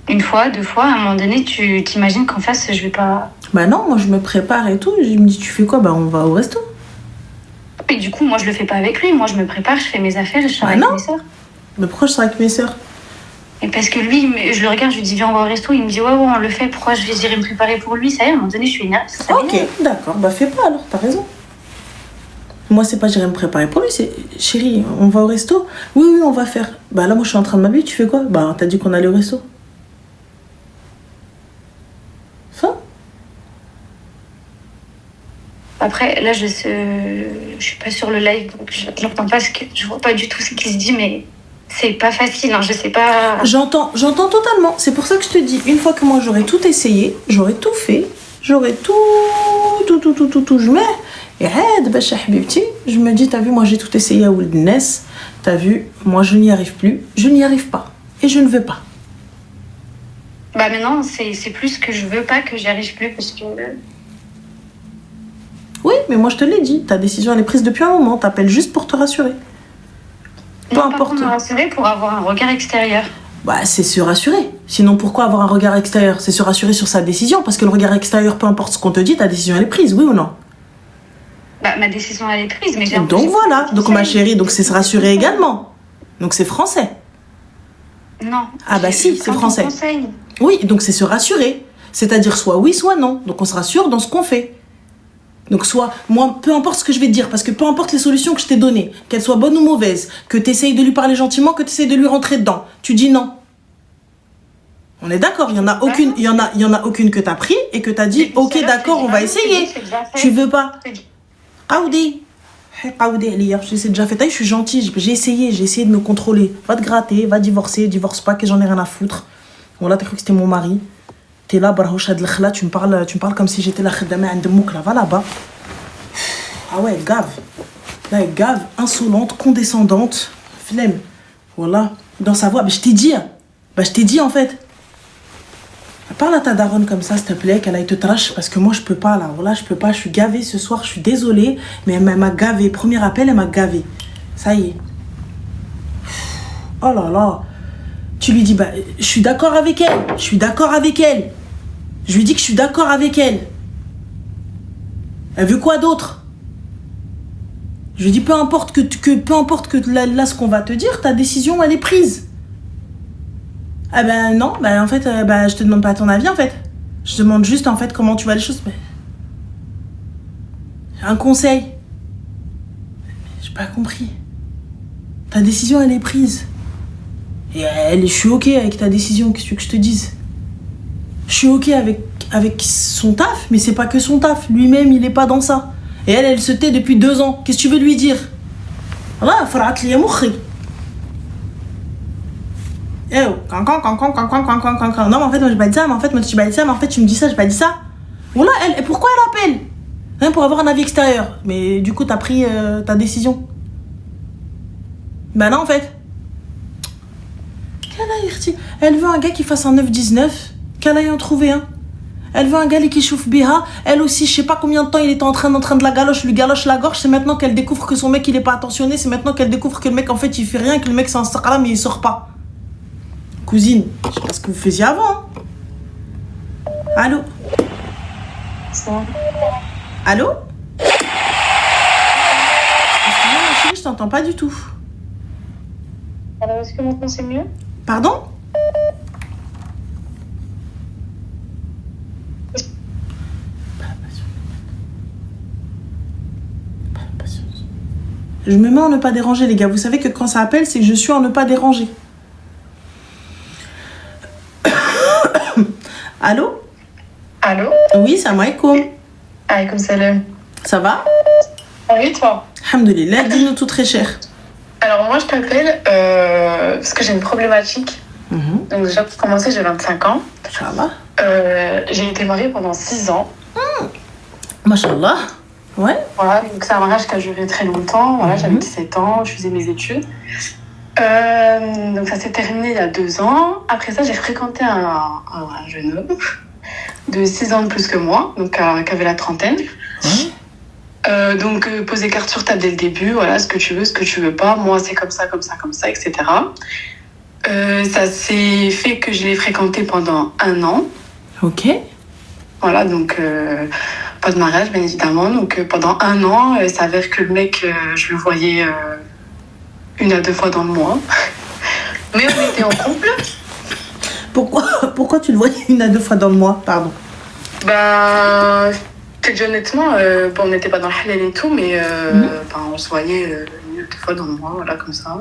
Une fois, 2 fois, à un moment donné, tu t'imagines qu'en face, je vais pas... Non, moi, je me prépare et tout. Je me dis, tu fais quoi? On va au resto. Et du coup, moi, je le fais pas avec lui. Moi, je me prépare, je fais mes affaires et je sors avec mes sœurs. Mais pourquoi je sors avec mes sœurs? Et parce que lui, je le regarde, je lui dis, viens, on va au resto. Il me dit, ouais, on le fait. Pourquoi je vais j'irai me préparer pour lui? Ça y est, à un moment donné, je suis énervée. Ok, d'accord. Fais pas alors, t'as raison. Moi, c'est pas j'irai me préparer pour lui, c'est chérie, on va au resto? Oui, on va faire. Là, moi, je suis en train de m'habiller, tu fais quoi? T'as dit qu'on allait au resto. Fin. Après, là, je suis pas sur le live, donc j'entends pas je vois pas du tout ce qui se dit, mais c'est pas facile, je sais pas. J'entends totalement. C'est pour ça que je te dis, une fois que moi, j'aurai tout essayé, j'aurai tout fait, j'aurai tout, je mets. Et je me dis, t'as vu, moi j'ai tout essayé à Wilderness, t'as vu, moi je n'y arrive plus, je n'y arrive pas, et je ne veux pas. Maintenant, c'est plus que je veux pas, que j'y arrive plus, parce que... Oui, mais moi je te l'ai dit, ta décision elle est prise depuis un moment, t'appelles juste pour te rassurer. Peu importe. Pour me rassurer, pour avoir un regard extérieur. C'est se rassurer. Sinon, pourquoi avoir un regard extérieur? C'est se rassurer sur sa décision, parce que le regard extérieur, peu importe ce qu'on te dit, ta décision elle est prise, oui ou non? Ma décision elle est prise, mais j'ai... Donc voilà, donc ma chérie, donc c'est se rassurer également. Donc c'est français. Non. Si, c'est français. Oui, donc c'est se rassurer. C'est-à-dire soit oui, soit non. Donc on se rassure dans ce qu'on fait. Donc soit, moi, peu importe ce que je vais te dire, parce que peu importe les solutions que je t'ai données, qu'elles soient bonnes ou mauvaises, que tu essayes de lui parler gentiment, que tu essayes de lui rentrer dedans, tu dis non. On est d'accord, il y en a aucune que tu as pris et que tu as dit ok, d'accord, on va essayer. Tu veux pas? Aoudi, j'ai déjà fait. Je suis gentille, j'ai essayé de me contrôler. Va te gratter, va divorcer, divorce pas, que j'en ai rien à foutre. Voilà, t'as cru que c'était mon mari. T'es là, tu me parles comme si j'étais la khedama de mouk, là, va là-bas. Ah ouais, gave, insolente, condescendante, flemme. Voilà, dans sa voix, je t'ai dit en fait. Parle à ta daronne comme ça, s'il te plaît, qu'elle aille te trash, parce que moi, je peux pas, là. Voilà, je peux pas, je suis gavée ce soir, je suis désolée, mais elle m'a gavée. Premier appel, elle m'a gavée. Ça y est. Oh là là. Tu lui dis, je suis d'accord avec elle. Je lui dis que je suis d'accord avec elle. Elle veut quoi d'autre? Je lui dis, peu importe que là, ce qu'on va te dire, ta décision, elle est prise. Non, en fait, je te demande pas ton avis, en fait. Je demande juste, en fait, comment tu vois les choses. Un conseil. J'ai pas compris. Ta décision, elle est prise. Et je suis ok avec ta décision, qu'est-ce que je te dise? Je suis ok avec son taf, mais c'est pas que son taf. Lui-même, il est pas dans ça. Et elle se tait depuis 2 ans. Qu'est-ce que tu veux lui dire? Voilà, farat li moukhri. Non, mais en fait, moi, j'ai pas dit ça, mais en fait, moi, tu m'as dit ça, mais en fait, tu me dis ça, j'ai pas dit ça. Voilà, pourquoi elle appelle? Rien pour avoir un avis extérieur. Mais du coup, t'as pris ta décision. Ben non, en fait. Elle veut un gars qui fasse un 9-19, qu'elle aille en trouver un. Elle veut un gars qui chauffe biha. Elle aussi, je sais pas combien de temps il était en train de la galoche, lui galoche la gorge. C'est maintenant qu'elle découvre que son mec il est pas attentionné. C'est maintenant qu'elle découvre que le mec en fait il fait rien, que le mec c'est un stakala mais il sort pas. Cousine, je sais pas ce que vous faisiez avant. Hein. Allô? Allô? Excuse-moi ma chérie, je t'entends pas du tout. Alors, est-ce que maintenant c'est mieux? Pardon? Je me mets en ne pas déranger, les gars. Vous savez que quand ça appelle, c'est que je suis en ne pas déranger. Allô? Allô? Oui, salam alaikum. Alaykoum salam. Ça va? Oui, toi? Alhamdoulilah, dis-nous tout très cher. Alors, moi, je t'appelle parce que j'ai une problématique. Donc, déjà, pour commencer, j'ai 25 ans. Ça va? J'ai été mariée pendant 6 ans. Machallah. Ouais. Voilà, donc c'est un mariage qui a duré très longtemps. Voilà, j'avais 17 ans, je faisais mes études. Donc ça s'est terminé il y a 2 ans. Après ça, j'ai fréquenté un jeune homme de 6 ans de plus que moi, donc qui avait la trentaine. Donc poser carte sur table dès le début, voilà, ce que tu veux, ce que tu veux pas. Moi, c'est comme ça, comme ça, comme ça, etc. Ça s'est fait que je l'ai fréquenté pendant 1 an. Ok. Voilà, donc pas de mariage, bien évidemment. Donc pendant 1 an, il s'avère que le mec, je le voyais 1 à 2 fois dans le mois. Mais on était en couple. Pourquoi tu le voyais 1 à 2 fois dans le mois? Pardon. Ben, peut-être honnêtement, bon, on n'était pas dans le halal et tout, mais ben, on se voyait 1 à 2 fois dans le mois, voilà, comme ça.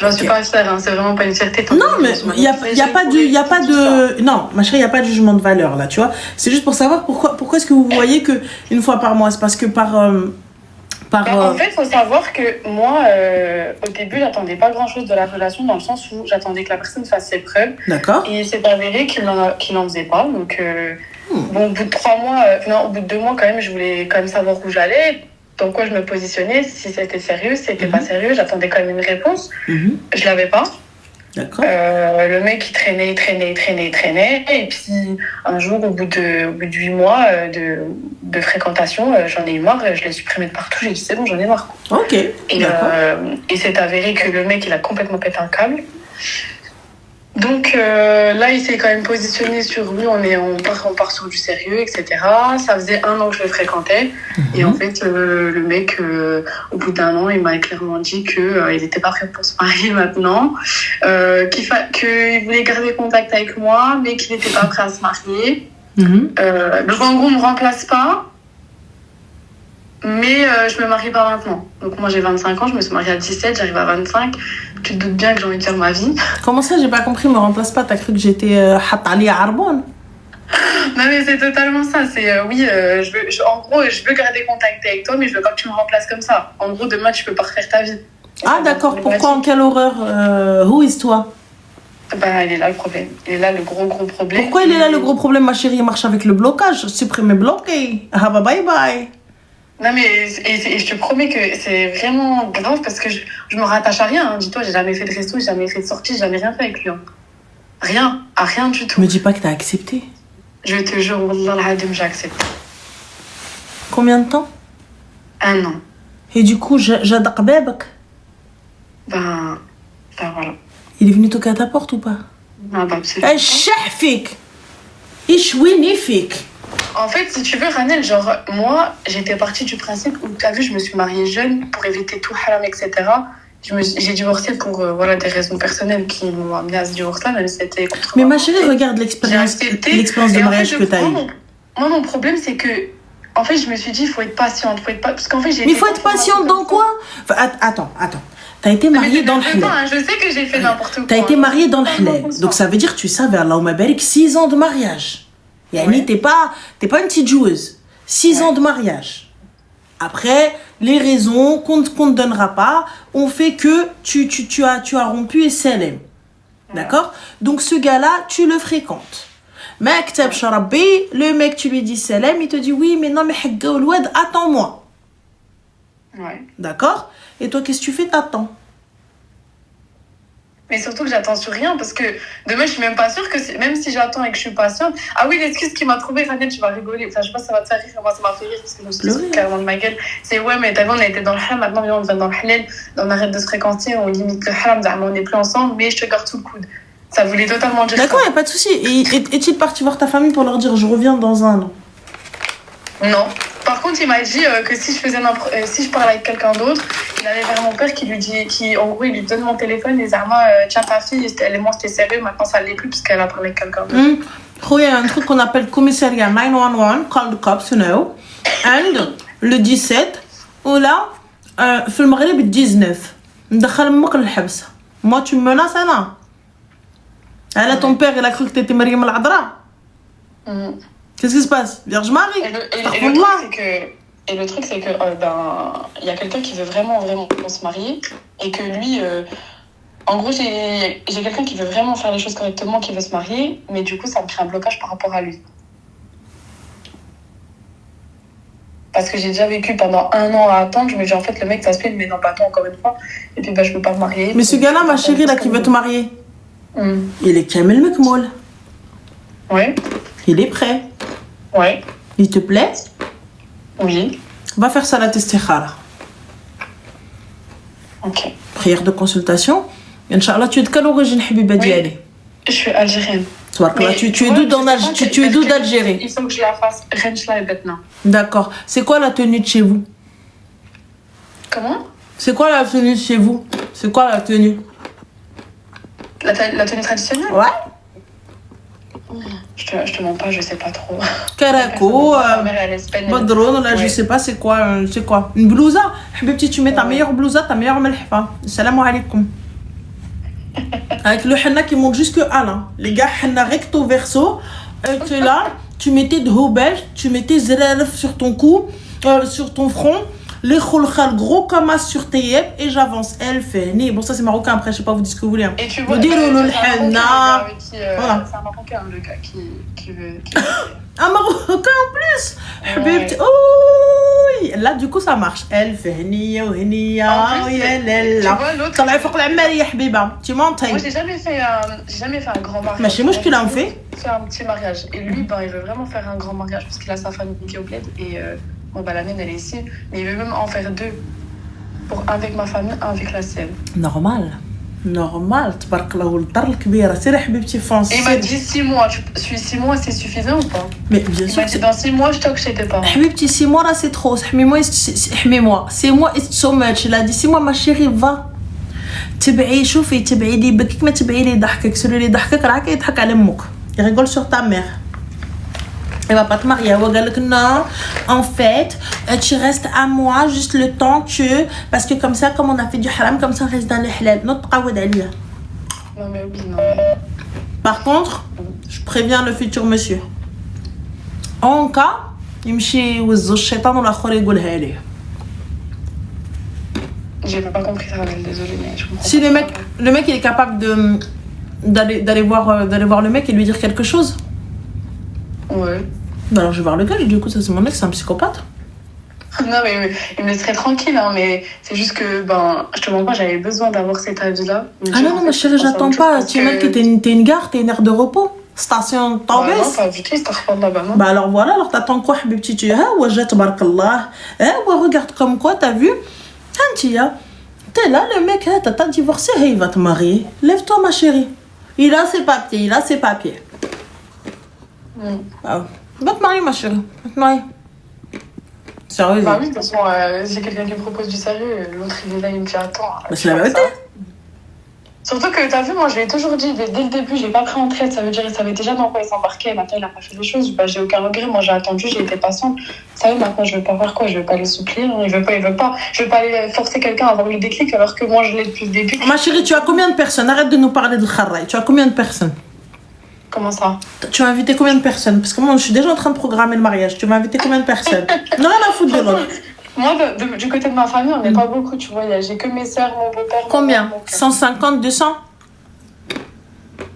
J'en suis pas fière, hein, c'est vraiment pas une fierté. Non, mais il y a pas de non, ma chérie, il y a pas de jugement de valeur là, tu vois. C'est juste pour savoir pourquoi est-ce que vous voyez que 1 fois par mois? C'est parce que En fait, il faut savoir que moi, au début, j'attendais pas grand-chose de la relation, dans le sens où j'attendais que la personne fasse ses preuves. D'accord. Et il s'est avéré qu'il n'en faisait pas. Donc, bon, au bout de 3 mois, au bout de 2 mois, quand même, je voulais quand même savoir où j'allais, dans quoi je me positionnais, si c'était sérieux, si c'était pas sérieux. J'attendais quand même une réponse. Je l'avais pas. D'accord. Le mec, il traînait. Et puis, un jour, au bout de 8 mois de fréquentation, j'en ai eu marre. Je l'ai supprimé de partout. J'ai dit, c'est bon, j'en ai marre. Ok. Et c'est avéré que le mec, il a complètement pété un câble. Donc là, il s'est quand même positionné sur lui, on part sur du sérieux, etc. Ça faisait 1 an que je le fréquentais. Et en fait, le mec, au bout d'1 an, il m'a clairement dit qu'il n'était pas prêt pour se marier maintenant, qu'il voulait garder contact avec moi, mais qu'il n'était pas prêt à se marier. Donc en gros, on ne me remplace pas, mais je me marie pas maintenant. Donc moi, j'ai 25 ans, je me suis mariée à 17, j'arrive à 25. Tu te doutes bien que j'ai envie de faire ma vie. Comment ça, j'ai pas compris, me remplace pas? T'as cru que j'étais Hatali à Arbonne? Non mais c'est totalement ça, c'est en gros je veux garder contact avec toi mais je veux pas que tu me remplaces comme ça. En gros demain tu peux pas refaire ta vie. Ah d'accord, pourquoi, en quelle horreur? Who is toi? Bah il est là le problème, il est là le gros problème. Pourquoi il est là le gros problème, ma chérie? Il marche avec le blocage, supprimer bloqué. Ah bah bye bye. Non mais et je te promets que c'est vraiment grave parce que je me rattache à rien, hein. Dis-toi, j'ai jamais fait de resto, j'ai jamais fait de sortie, j'ai jamais rien fait avec lui. Hein. Rien du tout. Me dis pas que t'as accepté. Je te jure, wallah al-hadim, j'ai accepté. Combien de temps? 1 an. Et du coup, j'adore bébek. Ben voilà. Il est venu toquer à ta porte ou pas? Ah bah absolument. Shahfik. Ishwinifik. En fait, si tu veux, Ranel, genre, moi, j'étais partie du principe où, t'as vu, je me suis mariée jeune pour éviter tout haram, etc. J'ai divorcé pour des raisons personnelles qui m'ont amené à ce divorce-là, même si c'était contre Mais moi. ma chérie, regarde l'expérience de mariage que t'as eue. Moi, mon problème, c'est que, en fait, je me suis dit, il faut être patiente, parce qu'en fait, Mais il faut être patiente dans quoi? Attends. T'as été mariée dans le halal. Je sais que j'ai fait n'importe quoi. T'as été mariée dans le halal. Donc ça veut dire que tu savais, Allahumma barik, 6 ans de mariage. Yani, t'es pas une petite joueuse. 6 ans de mariage. Après, les raisons qu'on ne te donnera pas ont fait que tu as rompu et salem. D'accord? Donc ce gars-là, tu le fréquentes. Maktab Sharabi, le mec, tu lui dis salem, il te dit oui, mais non, mais attends-moi. Ouais. D'accord? Et toi, qu'est-ce que tu fais? T'attends. mais surtout que j'attends sur rien parce que demain, je suis même pas sûre que même si j'attends et que je suis patiente. Ah oui, l'excuse qui m'a trouvée, Raniel, tu vas rigoler. Enfin, je sais pas si ça va te faire rire, moi ça m'a fait rire parce que je me suis dit carrément de ma gueule. C'est ouais, mais t'as vu, on a été dans le haram, maintenant on vient dans le halal, on arrête de se fréquenter, on limite le haram, on n'est plus ensemble, mais je te garde sous le coude. Ça voulait totalement dire. D'accord, y a pas de souci. Et est-il parti voir ta famille pour leur dire je reviens dans un an? Non. Par contre, il m'a dit que si je parlais avec quelqu'un d'autre, il allait vers mon père en gros, il lui donne mon téléphone et Zarma, tiens ta fille, et moi c'était sérieux, maintenant ça l'est plus puisqu'elle a parlé avec quelqu'un d'autre. Il y a un truc qu'on appelle commissariat 911, call the cops, you know. And le 17, ou là, في المغرب le 19, ندخل امك للحبس. Moi tu me menaces انا. Elle ton père, il a cru que t'étais Mariam al-Adra. Qu'est-ce qui se passe? Vierge Marie. Et le truc, c'est que y a quelqu'un qui veut vraiment se marier et que lui, en gros, j'ai quelqu'un qui veut vraiment faire les choses correctement, qui veut se marier, mais du coup, ça me crée un blocage par rapport à lui. Parce que j'ai déjà vécu pendant 1 an à attendre, je me dis en fait, le mec, ça se fait, mais non, pas toi encore une fois, et puis je peux pas me marier. Mais ce gars-là, ma chérie, là, qui veut te marier, il est Kamel Mekmoul. Ouais. Il est prêt. Ouais. Il te plaît? Oui. Va faire salat istikhara. Ok. Prière de consultation. Inch'Allah, tu es de quelle origine, Habiba Diali? Je suis algérienne. Tu es d'où d'Algérie? Il faut que je la fasse. Renchla et Betna. D'accord. C'est quoi la tenue de chez vous? Comment? C'est quoi la tenue de chez vous? C'est quoi la tenue? La tenue traditionnelle? Ouais. Je te mens pas, je sais pas trop. Caraco, Badroun, là, je sais pas c'est quoi. Une blousa. Habibti, tu mets ta meilleure blousa, ta meilleure melhfa. Salam alaikum. Avec le henna qui monte jusque à là. Les gars, henna recto verso. Tu es là, tu mettais de hobel, tu mettais zrelf sur ton cou, sur ton front. Les khulkhal gros kamas sur tes yeux et j'avance. Elle fait ni. Bon, ça c'est marocain, après je sais pas, vous dites ce que vous voulez. Et tu vois, le henna. Voilà. C'est un marocain, le gars qui veut. Un marocain en plus. Ouais. Oh, là du coup ça marche. Elle fait ni ou ni ya. Tu vois l'autre. طلع فوق العمال يا حبيبه. Tu m'entends? Moi j'ai jamais fait un grand mariage. Mais chez moi je te l'en fais. Faire un petit mariage. Et lui, il veut vraiment faire un grand mariage parce qu'il a sa famille qui est au bled et la mienne elle est ici, mais il veut même en faire 2. Un avec ma famille, un avec la sienne. Normal. تبارك الله الدار الكبيره سيري حبيبتي فونس. Et il m'a dit 6 mois. Je suis 6 mois, c'est suffisant ou pas? Mais bien sûr. Il m'a dit dans 6 mois, je toque chez tes parents. حبيبتي 6 mois là c'est trop. حميموا 6 mois it's so much. Il a dit 6 mois ma chérie va. تبعي شوفي تبعي لي بكيك ما تبعي لي ضحكك سيري لي ضحكك راك يضحك على امك. Il rigole sur ta mère. Elle va pas te marier. Elle va dire non, en fait, tu restes à moi juste le temps que. Parce que comme ça, comme on a fait du haram, comme ça on reste dans le halal. Notre qawad aliyah. Non, mais oui, non. Mais... Par contre, je préviens le futur monsieur. En cas, يمشي يوزو الشيطان والاخر يقولها ليه. J'ai pas compris ça, désolée, mais je comprends. Si le mec il est capable d'aller voir le mec et lui dire quelque chose. Ouais. Bah alors je vais voir le gars, du coup ça c'est mon mec, c'est un psychopathe. Non mais il me laisserait tranquille, hein, mais c'est juste que je te mens pas, j'avais besoin d'avoir cet avis-là. Ah non, ma chérie, j'attends pas. Tu es mec que t'es une gare, t'es une aire de repos. Station Taubès. Bah non, pas du tout, c'est pas là-bas, non. Bah alors voilà, alors t'attends quoi, habibti? Tu es ouais, tabarakallah. Ouais, regarde comme quoi, t'as vu? Antia, t'es là, le mec, t'as divorcé, il va te marier. Lève-toi, ma chérie. Il a ses papiers. Ah. Va te marier, ma chérie. Va te marier. Sérieux? Bah oui, de toute façon, j'ai quelqu'un qui me propose du sérieux. L'autre, il est là, il me dit attends. Bah c'est la vérité. Surtout que t'as vu, moi, je lui ai toujours dit dès le début, j'ai pas pris en traite. Ça veut dire, il savait déjà dans quoi il s'embarquait. Maintenant, il a pas fait les choses. Bah, j'ai aucun regret. Moi, j'ai attendu, j'ai été patiente. Ça veut, maintenant, je veux pas faire quoi? Je veux pas les supplier. Il veut pas. Je veux pas aller forcer quelqu'un à avoir le déclic alors que moi, je l'ai depuis le début. Ma chérie, tu as combien de personnes? Arrête de nous parler de kharraï. Tu as combien de personnes? Comment ça? Tu as invité combien de personnes? Parce que moi, je suis déjà en train de programmer le mariage. Tu m'as invité combien de personnes? Non, rien à foutre de l'autre. Moi, du côté de ma famille, on n'est pas beaucoup, tu vois. J'ai que mes sœurs, mon beau-père. Combien? 150, 200?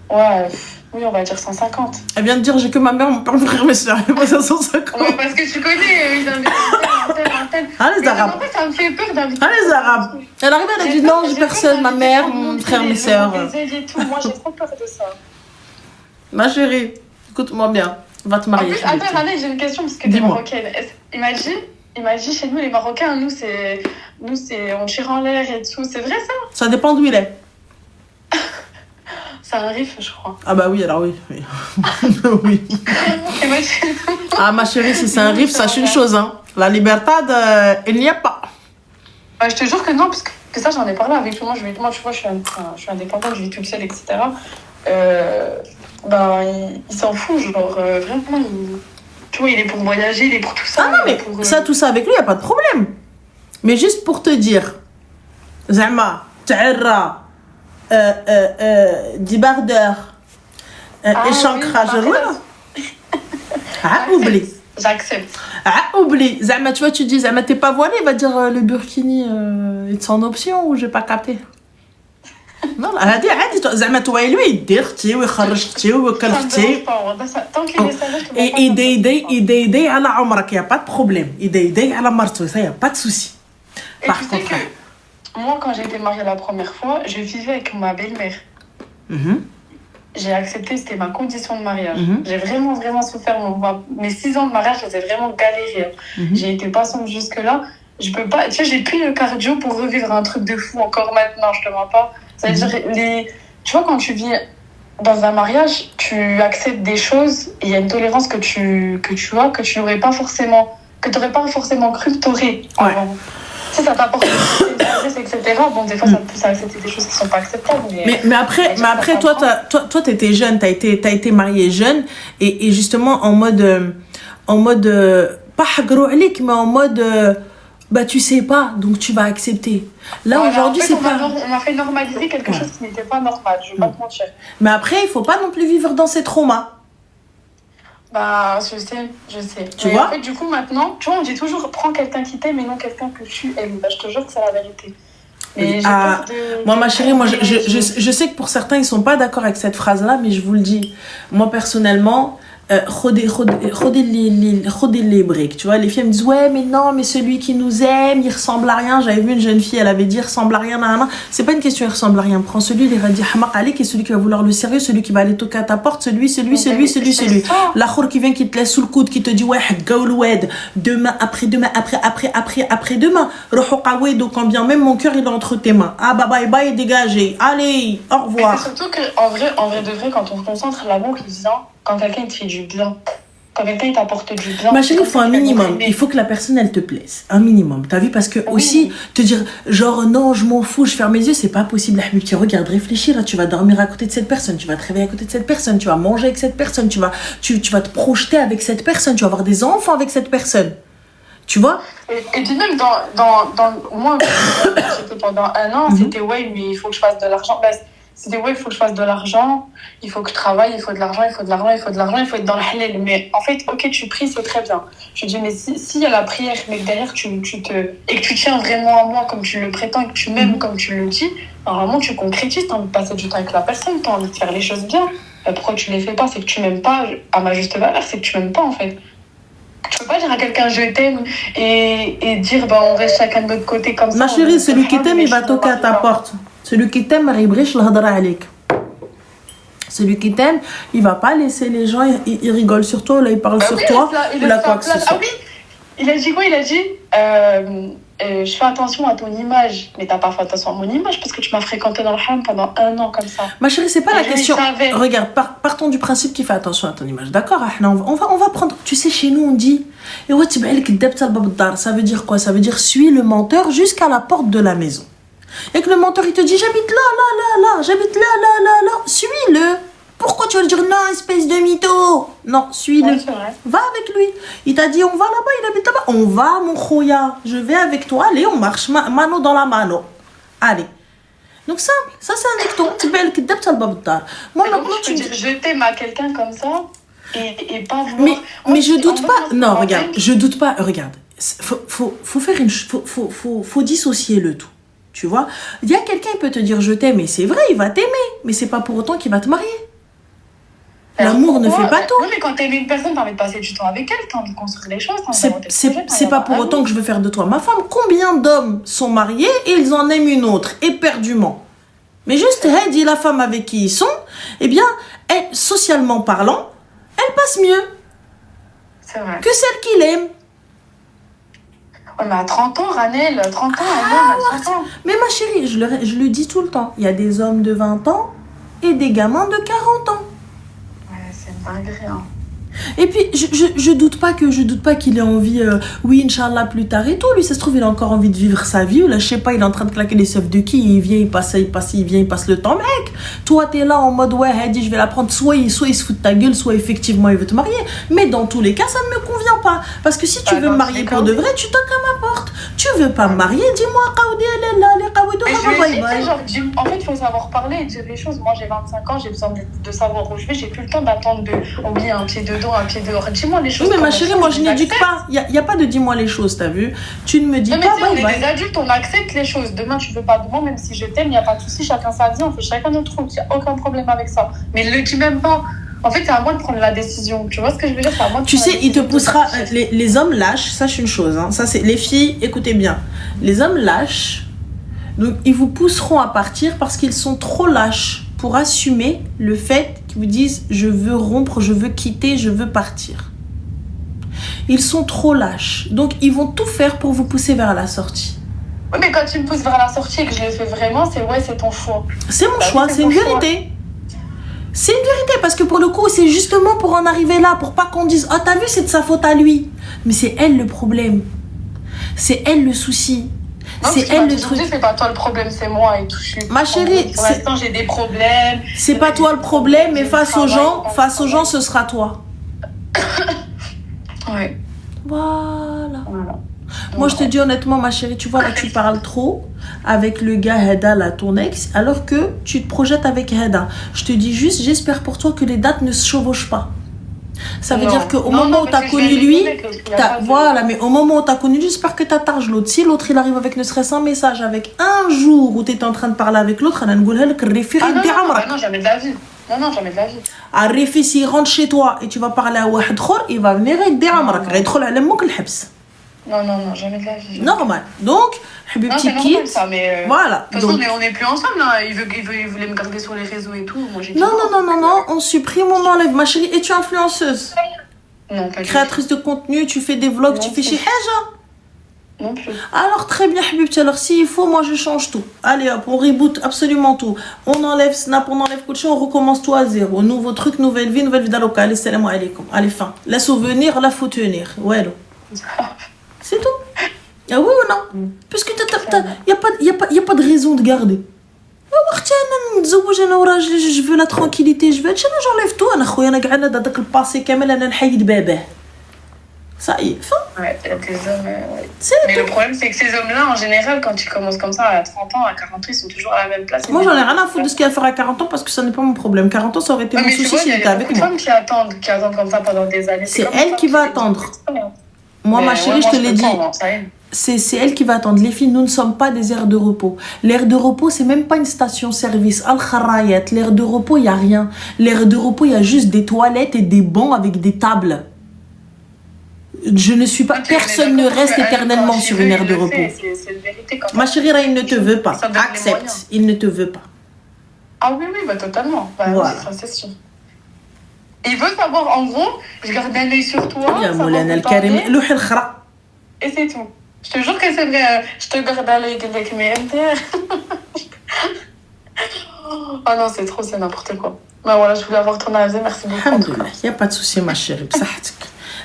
Ouais, oui, on va dire 150. Elle vient de dire j'ai que ma mère, mon père, mon frère, mes sœurs. Moi, c'est 150. Ouais, parce que tu connais, ils invitent un tel. rappelle. Ah, les Mais Arabes. en fait, ça me fait peur d'inviter. Ah, les Arabes. Elle arrive, elle a dit non, j'ai personne, ma mère, mon frère, mes sœurs. Et tout. Moi, j'ai trop peur de ça. Ma chérie, écoute-moi bien. Va te En marier. plus, attends, Rana, j'ai une question parce que t'es Dis-moi. marocaine. Imagine, chez nous, les Marocains, nous, c'est on tire en l'air et tout. C'est vrai, ça? Ça dépend d'où il est. C'est un riff, je crois. Ah bah oui, alors oui. Oui. Oui. Imagine. Ah ma chérie, si c'est un riff, sache une chose, hein. La liberté, il n'y a pas. Bah, je te jure que non, parce que ça, j'en ai parlé avec tout le monde. Moi, tu vois, je suis indépendante, je vis toute seule, etc. Il s'en fout, genre, vraiment, tu vois, il est pour voyager, il est pour tout ça. Ah non, mais pour, ça, tout ça avec lui, il n'y a pas de problème. Mais juste pour te dire, Zama, Ta'arra, débardeur, échancrage, oublie. J'accepte. Oublie. Zama, tu vois, tu dis, Zama, t'es pas voilé, il va dire le burkini est en option ou j'ai pas capté. Non, elle a dit, عادي زعما toi et lui يدير ويخرج ويكلفتي Tant qu'il est sérieux, je te et يدي على عمرك, y a pas de problème. يدي على مرته, ça y a pas de souci. Et Par tu sais contre, que moi, quand j'ai été mariée la première fois, je vivais avec ma belle-mère. J'ai accepté, c'était ma condition de mariage. J'ai vraiment souffert. Mes 6 ans de mariage, j'ai vraiment galéré. J'ai été patiente jusque-là. Je peux pas, tu sais, j'ai plus le cardio pour revivre un truc de fou encore maintenant, je te mens pas. C'est-à-dire, tu vois, quand tu vis dans un mariage, tu acceptes des choses et il y a une tolérance que tu as, que tu n'aurais pas forcément, que tu n'aurais pas forcément cru que tu aurais avant. Tu sais, ça t'apporte des sagesse, etc. Bon, des fois, ça te pousse à accepter des choses qui sont pas acceptables. Mais après, toi, t'étais jeune, t'as été mariée jeune et justement en mode pas hagro alik, mais en mode bah tu sais pas, donc tu vas accepter. Là voilà, aujourd'hui, en fait, c'est pas. on m'a fait normaliser quelque chose qui n'était pas normal, je vais pas te mentir. Mais après, il faut pas non plus vivre dans ces traumas. Bah, je sais. Tu vois? En fait, du coup, maintenant, tu vois, on dit toujours prends quelqu'un qui t'aime et non quelqu'un que tu aimes. Bah, je te jure que c'est la vérité. Mais moi, ma chérie, je sais que pour certains, ils sont pas d'accord avec cette phrase-là, mais je vous le dis. Moi, personnellement, les briques, tu vois, les filles me disent ouais mais non mais celui qui nous aime il ressemble à rien. J'avais vu une jeune fille, elle avait dit il ressemble à rien, c'est pas une question il ressemble à rien, prends celui il va dire hamak alik, et celui qui va vouloir le sérieux, celui qui va aller toquer à ta porte, celui la khour qui vient qui te laisse sous le coude, qui te dit ouais gaouloued demain après-demain après-demain donc quand bien même mon cœur il est entre tes mains, ah bah bye bye dégagez, allez au revoir. C'est surtout que en vrai de vrai, quand on se concentre l'amour il vient quand quelqu'un te fait du bien, quand quelqu'un t'apporte du bien. Ma chérie, il faut un minimum. Il faut que la personne, elle te plaise. Un minimum. T'as vu? Parce que aussi, te dire, genre, non, je m'en fous, je ferme mes yeux, c'est pas possible. Tu regardes, réfléchis, là, tu vas dormir à côté de cette personne, tu vas te réveiller à côté de cette personne, tu vas manger avec cette personne, tu vas te projeter avec cette personne, tu vas avoir des enfants avec cette personne. Tu vois? Et puis même moi, c'était pendant 1 an, c'était ouais, mais il faut que je fasse de l'argent. C'était ouais, il faut que je fasse de l'argent, il faut que je travaille, il faut de l'argent, il faut être dans le halal. Mais en fait, ok, tu pries, c'est très bien. Je dis, mais s'il y a la prière, mais que derrière, et que tu tiens vraiment à moi comme tu le prétends, et que tu m'aimes comme tu le dis, normalement, tu concrétises, tu as envie de passer du temps avec la personne, tu as envie de faire les choses bien. Pourquoi tu les fais pas? C'est que tu m'aimes pas à ma juste valeur, c'est que tu m'aimes pas en fait. Tu peux pas dire à quelqu'un je t'aime et dire on reste chacun de notre côté comme ça. Ma chérie, celui qui t'aime, il va toquer à ta porte. Celui qui t'aime, celui qui t'aime, il va pas laisser les gens, il rigole sur toi, là il parle sur toi, là quoi que ce soit. Ah oui, il a dit quoi? Il a dit je fais attention à ton image, mais t'as pas fait attention à mon image parce que tu m'as fréquenté dans le haram pendant 1 an comme ça. Ma chérie, c'est pas la question. Regarde, partons du principe qu'il fait attention à ton image, d'accord? On va prendre, tu sais, chez nous on dit, ça veut dire quoi? Ça veut dire suis le menteur jusqu'à la porte de la maison. Et que le menteur il te dit j'habite là, j'habite là, suis-le. Pourquoi tu vas lui dire non, espèce de mytho? Non, suis-le. Va avec lui. Il t'a dit on va là-bas, il habite là-bas. On va mon khoya, je vais avec toi, allez on marche mano dans la mano. Allez. Donc simple, ça c'est un dicton. Moi maintenant tu dis je t'aime à quelqu'un comme ça et pas vouloir. Mais je doute pas. Non, regarde, je doute pas. Regarde, faut faire faut dissocier le tout. Tu vois, il y a quelqu'un qui peut te dire je t'aime et c'est vrai, il va t'aimer, mais c'est pas pour autant qu'il va te marier. L'amour ne fait pas tout. Oui, mais quand t'aimes une personne, t'as envie de passer du temps avec elle, t'as envie de construire les choses. C'est pas pour autant que je veux faire de toi ma femme. Combien d'hommes sont mariés et ils en aiment une autre, éperdument? Mais juste, elle dit la femme avec qui ils sont, eh bien, elle, socialement parlant, elle passe mieux que celle qu'il aime. Ouais, mais à 30 ans, Ranel, 30 ans, elle aime à 30 ans. Mais ma chérie, je le dis tout le temps, il y a des hommes de 20 ans et des gamins de 40 ans. Ouais, c'est une dinguerie, hein. Et puis, je doute pas qu'il ait envie, oui, Inch'Allah, plus tard et tout. Lui, ça se trouve, il a encore envie de vivre sa vie. Ou là, je sais pas, il est en train de claquer les seufs de qui. Il vient, il passe le temps. Mec, toi, t'es là en mode, ouais, Hadi, je vais la prendre. Soit il se fout de ta gueule, soit effectivement, il veut te marier. Mais dans tous les cas, ça ne me convient pas. Parce que si tu veux me marier pour de vrai, tu toques à ma porte. Tu veux pas me marier, dis-moi, Kaoudi, elle est là, les Kaoudi, en fait, il faut savoir parler et dire les choses. Moi, j'ai 25 ans, j'ai besoin de savoir où je vais. J'ai plus le temps d'attendre de oublier un pied dedans, un pied dehors. Dis-moi les choses. Oui, mais ma chérie, moi, je n'éduque pas. Il n'y a pas de dis-moi les choses, t'as vu? Tu ne me dis pas. On est des adultes, on accepte les choses. Demain, tu veux pas de moi, même si je t'aime, il n'y a pas de souci. Chacun sa vie, on fait chacun notre route. Il n'y a aucun problème avec ça. Mais le dis même pas. En fait, c'est à moi de prendre la décision. Tu vois ce que je veux dire? C'est à moi de Tu sais, il te poussera. Les hommes lâches, sache une chose. Hein, ça, c'est les filles, écoutez bien. Les hommes lâches, donc ils vous pousseront à partir parce qu'ils sont trop lâches pour assumer le fait qu'ils vous disent je veux rompre, je veux quitter, je veux partir. Ils sont trop lâches. Donc, ils vont tout faire pour vous pousser vers la sortie. Oui, mais quand tu me pousses vers la sortie et que je le fais vraiment, c'est ton choix. C'est mon choix, c'est une vérité. C'est une vérité parce que pour le coup, c'est justement pour en arriver là, pour pas qu'on dise « Ah, t'as vu, c'est de sa faute à lui. » Mais c'est elle le problème. C'est elle le souci. C'est elle le truc. C'est pas toi le problème, c'est moi et tout. Ma chérie, pour l'instant, j'ai des problèmes. C'est pas toi le problème, mais face aux gens, ce sera toi. Ouais. Voilà. Moi, je te dis honnêtement, ma chérie, tu vois, là, tu parles trop avec le gars Heda, là, ton ex, alors que tu te projettes avec Heda. Je te dis juste, j'espère pour toi que les dates ne se chevauchent pas. Ça veut dire qu'au moment où tu as connu lui, voilà, mais au moment où tu as connu lui, j'espère que tu attarges l'autre. Si l'autre, il arrive avec ne serait-ce un message, avec un jour où tu étais en train de parler avec l'autre, non, jamais de la vie. Non, jamais de la vie. Arrivé, s'il rentre chez toi et tu vas parler à Wahed Khor, il va venir et déamrak. Il va يدخل على موك الحبس. Non, jamais de la vie. Normal. Donc, c'est normal ça, mais voilà. De toute façon, on n'est plus ensemble là. Il voulait me garder sur les réseaux et tout. Moi, j'ai dit non, on supprime, on enlève. Ma chérie, es-tu influenceuse? Non, pas du tout. Créatrice de contenu, tu fais des vlogs, tu fais chez Haja? Non plus. Alors très bien, Habibti. Alors s'il faut, moi je change tout. Allez hop, on reboot absolument tout. On enlève Snap, on enlève Coach, on recommence tout à zéro. Nouveau truc, nouvelle vie d'Aloka. Allez, salam alaikum. Allez, fin. La souvenir, la faut tenir. Ouais, c'est tout. Ah oui ou non? Parce que y a pas de raison de garder. Je veux la tranquillité, j'enlève tout. انا قاعده داك الباسي كامل انا نحيد باباه. Ça y est, fin. Ouais, il y a des hommes. Ouais. Mais le problème, c'est que ces hommes-là, en général, quand ils commencent comme ça à 30 ans, à 40 ans, ils sont toujours à la même place. Moi, j'en ai rien à foutre de ce qu'il y a à faire à 40 ans parce que ça n'est pas mon problème. 40 ans, ça aurait été mon souci s'il était avec moi. Il y a beaucoup de femmes qui attendent comme ça pendant des années. C'est elle qui va attendre. Moi, ma chérie, je te l'ai dit. C'est elle qui va attendre. Les filles, nous ne sommes pas des aires de repos. L'aire de repos, c'est même pas une station-service. Al-Kharayat, l'aire de repos, il n'y a rien. L'aire de repos, il y a juste des toilettes et des bancs avec des tables. Je ne suis pas. Personne ne reste éternellement sur une aire de repos. Ma chérie, il ne te veut pas. Accepte. Il ne te veut pas. Ah oui, bah totalement. Voilà. Ça, c'est sûr. Il veut savoir, en gros, je garde un œil sur toi. Et c'est tout. Je te jure que c'est vrai. Je te garde à l'œil avec mes MTR. Ah non, c'est trop, c'est n'importe quoi. Bah voilà, je voulais avoir ton avis. Merci beaucoup. Alhamdoulilah, il n'y a pas de souci, ma chérie.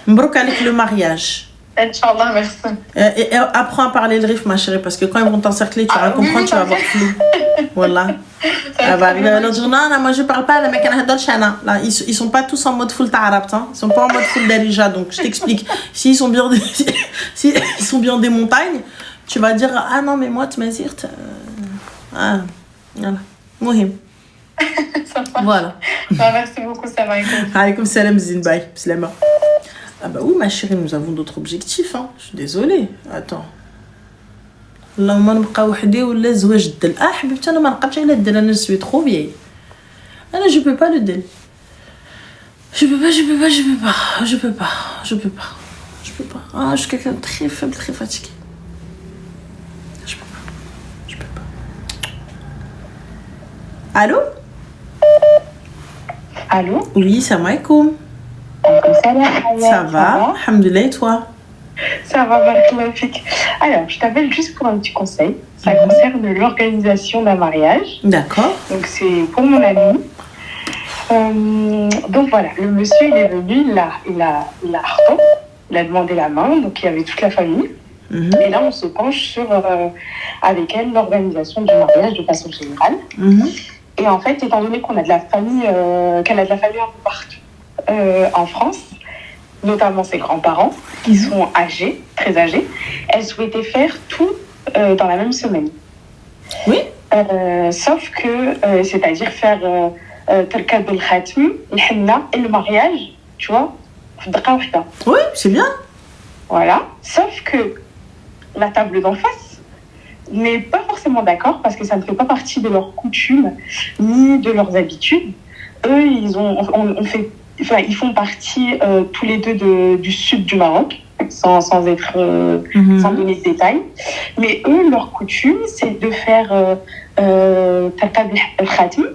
Mbrouk avec le mariage. Inch'Allah, merci. Et apprends à parler le rif, ma chérie, parce que quand ils vont t'encercler, tu vas comprendre, tu vas avoir flou. Voilà. L'autre jour, non, moi je parle pas, mais là, ils sont pas tous en mode full ta'arab, hein. Ils sont pas en mode full darija, donc je t'explique. S'ils sont bien des montagnes, tu vas dire, ah non, mais moi, tu m'as dit, ah, voilà. Mohim. Voilà. Bah, merci beaucoup, ça va. Alaykoum salam, Zinbay. Slama. Ah bah oui, ma chérie, nous avons d'autres objectifs, hein. Je suis désolée. Attends. اللهم نبقى وحدي ولا زواج الدل. حبيبتي انا ما نقدش على الدل, انا je suis trop vieille. انا je peux pas le دل. Je peux pas, je peux pas, je peux pas, je peux pas, je peux pas, je peux pas. Ah, je suis quelqu'un de très faible, très fatigué. Je peux pas, je peux pas. Allô? Allô? Oui, salam alaikum. Ça va? Alhamdoulilah, et toi? Ça va, magnifique. Alors, je t'appelle juste pour un petit conseil. Ça concerne l'organisation d'un mariage. D'accord. Donc, c'est pour mon ami. Donc, voilà, le monsieur, il est venu, il a demandé la main, donc il y avait toute la famille. Et là, on se penche sur, avec elle, l'organisation du mariage de façon générale. Et en fait, étant donné qu'on a de la famille, qu'elle a de la famille un peu partout en France, notamment ses grands-parents, qui sont âgés, très âgés, elle souhaitait faire tout dans la même semaine. Oui. Sauf que, c'est-à-dire faire tel cas de l'khatm, l'henna et le mariage, tu vois, oui, c'est bien. Voilà. Sauf que la table d'en face n'est pas forcément d'accord parce que ça ne fait pas partie de leurs coutumes ni de leurs habitudes. Eux, ils font partie tous les deux du sud du Maroc, sans donner de détails. Mais eux, leur coutume, c'est de faire taqab al-khatm,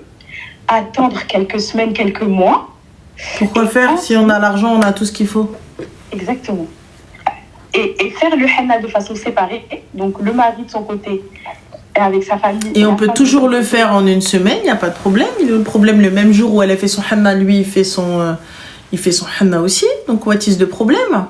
attendre quelques semaines, quelques mois. Pourquoi le faire? Si on a l'argent, on a tout ce qu'il faut. Exactement. Et faire le henna de façon séparée, donc le mari de son côté avec sa famille. Et on peut toujours le faire en une semaine, il n'y a pas de problème. Il y a le problème le même jour où elle a fait son henna, lui il fait son henna aussi. Donc what is the problème?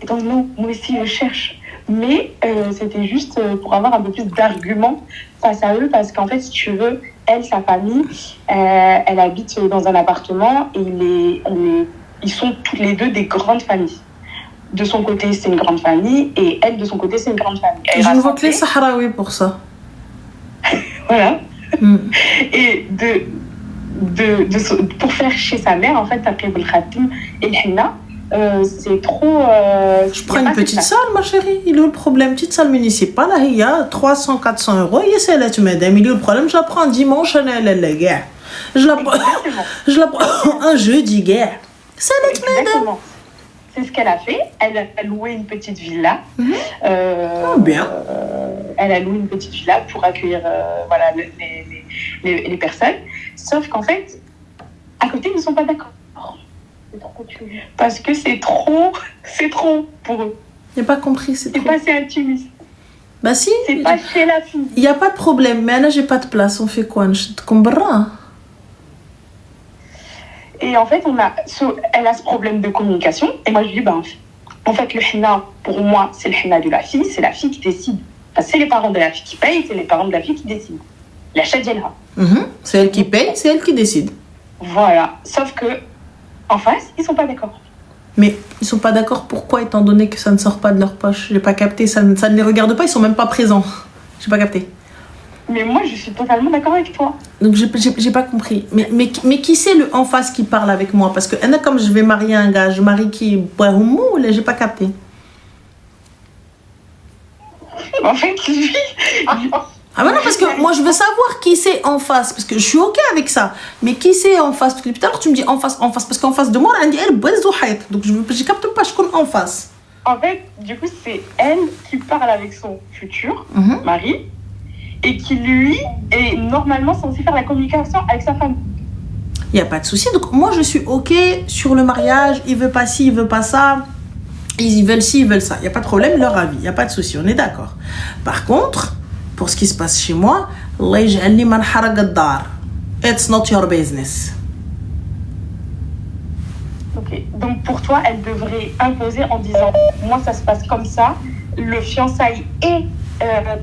Donc non, moi aussi je cherche. Mais c'était juste pour avoir un peu plus d'arguments face à eux, parce qu'en fait, si tu veux, elle, sa famille, elle habite dans un appartement et ils sont toutes les deux des grandes familles. De son côté, c'est une grande famille, et elle, de son côté, c'est une grande famille. Je ne vois que les Sahraouis pour ça. Voilà. Et pour faire chez sa mère, en fait, après le khatim et le henna, c'est trop... je prends une petite salle, ma chérie. Il est où le problème? Petite salle municipale, là, il y a 300-400 €. Il y a celle-là, tu m'aides. Il est où le problème? Je la prends dimanche, les gars. Je la prends un jeudi, gars. C'est là, tu m'aides. C'est ce qu'elle a fait. Elle a loué une petite villa. Bien. Elle a loué une petite villa pour accueillir voilà, les personnes. Sauf qu'en fait, à côté, ils ne sont pas d'accord. Parce que c'est trop pour eux. J'ai pas compris, c'est trop. C'est pas assez intimiste. Bah si. C'est pas chez la fille. Il n'y a pas de problème, mais là, j'ai pas de place. On fait quoi? Et en fait, elle a ce problème de communication. Et moi, je lui dis, en fait, le henna, pour moi, c'est le henna de la fille. C'est la fille qui décide. Enfin, c'est les parents de la fille qui payent, c'est les parents de la fille qui décident. La chadjela. C'est elle qui paye, c'est elle qui décide. Voilà. Sauf que, en face, ils sont pas d'accord. Mais ils sont pas d'accord pourquoi, étant donné que ça ne sort pas de leur poche? J'ai pas capté, ça ne les regarde pas, ils sont même pas présents. J'ai pas capté. Mais moi, je suis totalement d'accord avec toi. Donc, j'ai pas compris. Mais qui c'est le en face qui parle avec moi? Parce que, comme je vais marier un gars, je marie qui? Là, j'ai pas capté. En fait, lui... Ah bah non, parce que moi, je veux savoir qui c'est en face. Parce que je suis OK avec ça. Mais qui c'est en face? Parce que depuis tout à l'heure, tu me dis en face. Parce qu'en face de moi, elle dit elle, donc je capte pas, je connais en face. En fait, du coup, c'est elle qui parle avec son futur mari. Et qui, lui, est normalement censé faire la communication avec sa femme. Il n'y a pas de souci. Donc, moi, je suis OK sur le mariage. Il veut pas ci, il veut pas ça. Ils veulent ci, ils veulent ça. Il n'y a pas de problème, leur avis. Il n'y a pas de souci, on est d'accord. Par contre, pour ce qui se passe chez moi, it's not your business. Ok. Donc, pour toi, elle devrait imposer en disant, moi, ça se passe comme ça. Le fiançailles et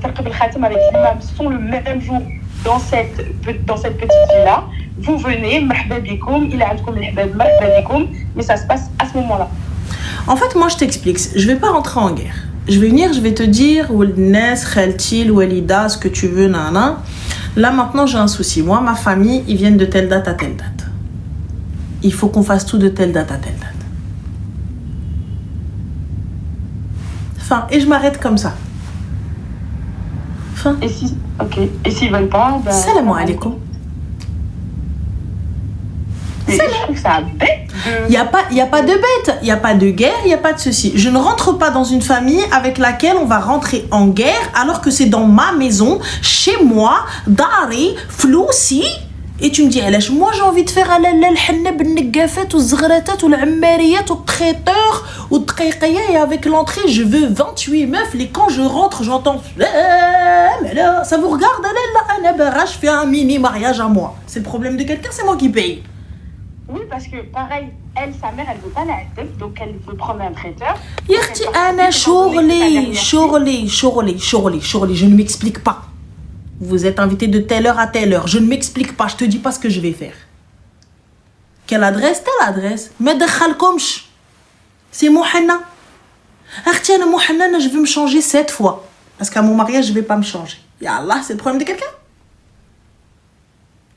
Taqab al-Khatim avec l'imam sont le même jour dans cette petite villa. Vous venez, mahba bikoum, il a ankoum mahba bikoum, mais ça se passe à ce moment-là. En fait, moi, je t'explique. Je vais pas rentrer en guerre. Je vais venir, je vais te dire, Nes, Khaltil, Walida, ce que tu veux, nana. Là, maintenant, j'ai un souci. Moi, ma famille, ils viennent de telle date à telle date. Il faut qu'on fasse tout de telle date à telle date. Enfin, et je m'arrête comme ça. Fin. Et si, ok. Et s'ils veulent pas, Salam alaikum. Mais je trouve ça bête. Il n'y a pas de bête, il n'y a pas de guerre, il n'y a pas de ceci. Je ne rentre pas dans une famille avec laquelle on va rentrer en guerre alors que c'est dans ma maison, chez moi, dari, floussi. Et tu me dis, moi j'ai envie de faire الحنة بالنقافات والزغراتات والعماريات والتخيطeur والدقيقية et avec l'entrée je veux 28 meufs et quand je rentre j'entends ça vous regarde là أنا barrage je fais un mini mariage à moi. C'est le problème de quelqu'un, c'est moi qui paye. Oui, parce que pareil, elle, sa mère, elle veut pas la tête, donc elle veut prendre un traiteur. يا اختي أنا شغلي je ne m'explique pas. Vous êtes invité de telle heure à telle heure. Je ne m'explique pas. Je te dis pas ce que je vais faire. Quelle adresse? Telle adresse. Mais دخلكمش. C'est Mohanna. أختي أنا Mohanna, je vais me changer 7 fois. Parce qu'à mon mariage, je vais pas me changer. Ya Allah, c'est le problème de quelqu'un?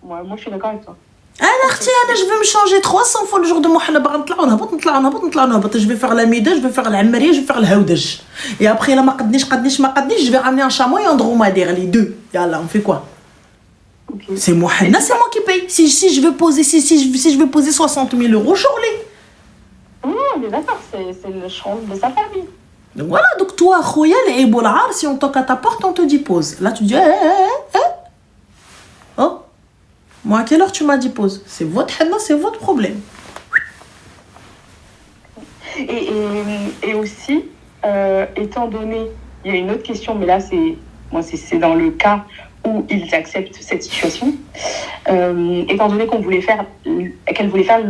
Moi, je suis d'accord avec toi. أنا أختي أنا je vais me changer 300 fois le jour de Mohanna. باغا نطلعوا نهبط. Je vais faire la mida, je vais faire العمارية, je vais faire الهودج. Et après là ما قدنيش, je vais ramener un chameau et un dromadaire, les deux. Ya Allah, on fait quoi? Okay. C'est Mohanna, c'est moi qui paye. Si je veux poser, si je veux poser 60 000 euros, Chorlé. Oui, on est d'accord, c'est le champ de sa famille. Donc voilà, donc toi, Khoya, les Ebolar, si on toque à ta porte, on te dit pause. Là, tu dis, oh, moi, à quelle heure tu m'as dit pause? C'est votre henna, c'est votre problème. Et aussi, étant donné, il y a une autre question, mais là, c'est dans le cas où ils acceptent cette situation. Étant donné qu'elle voulait faire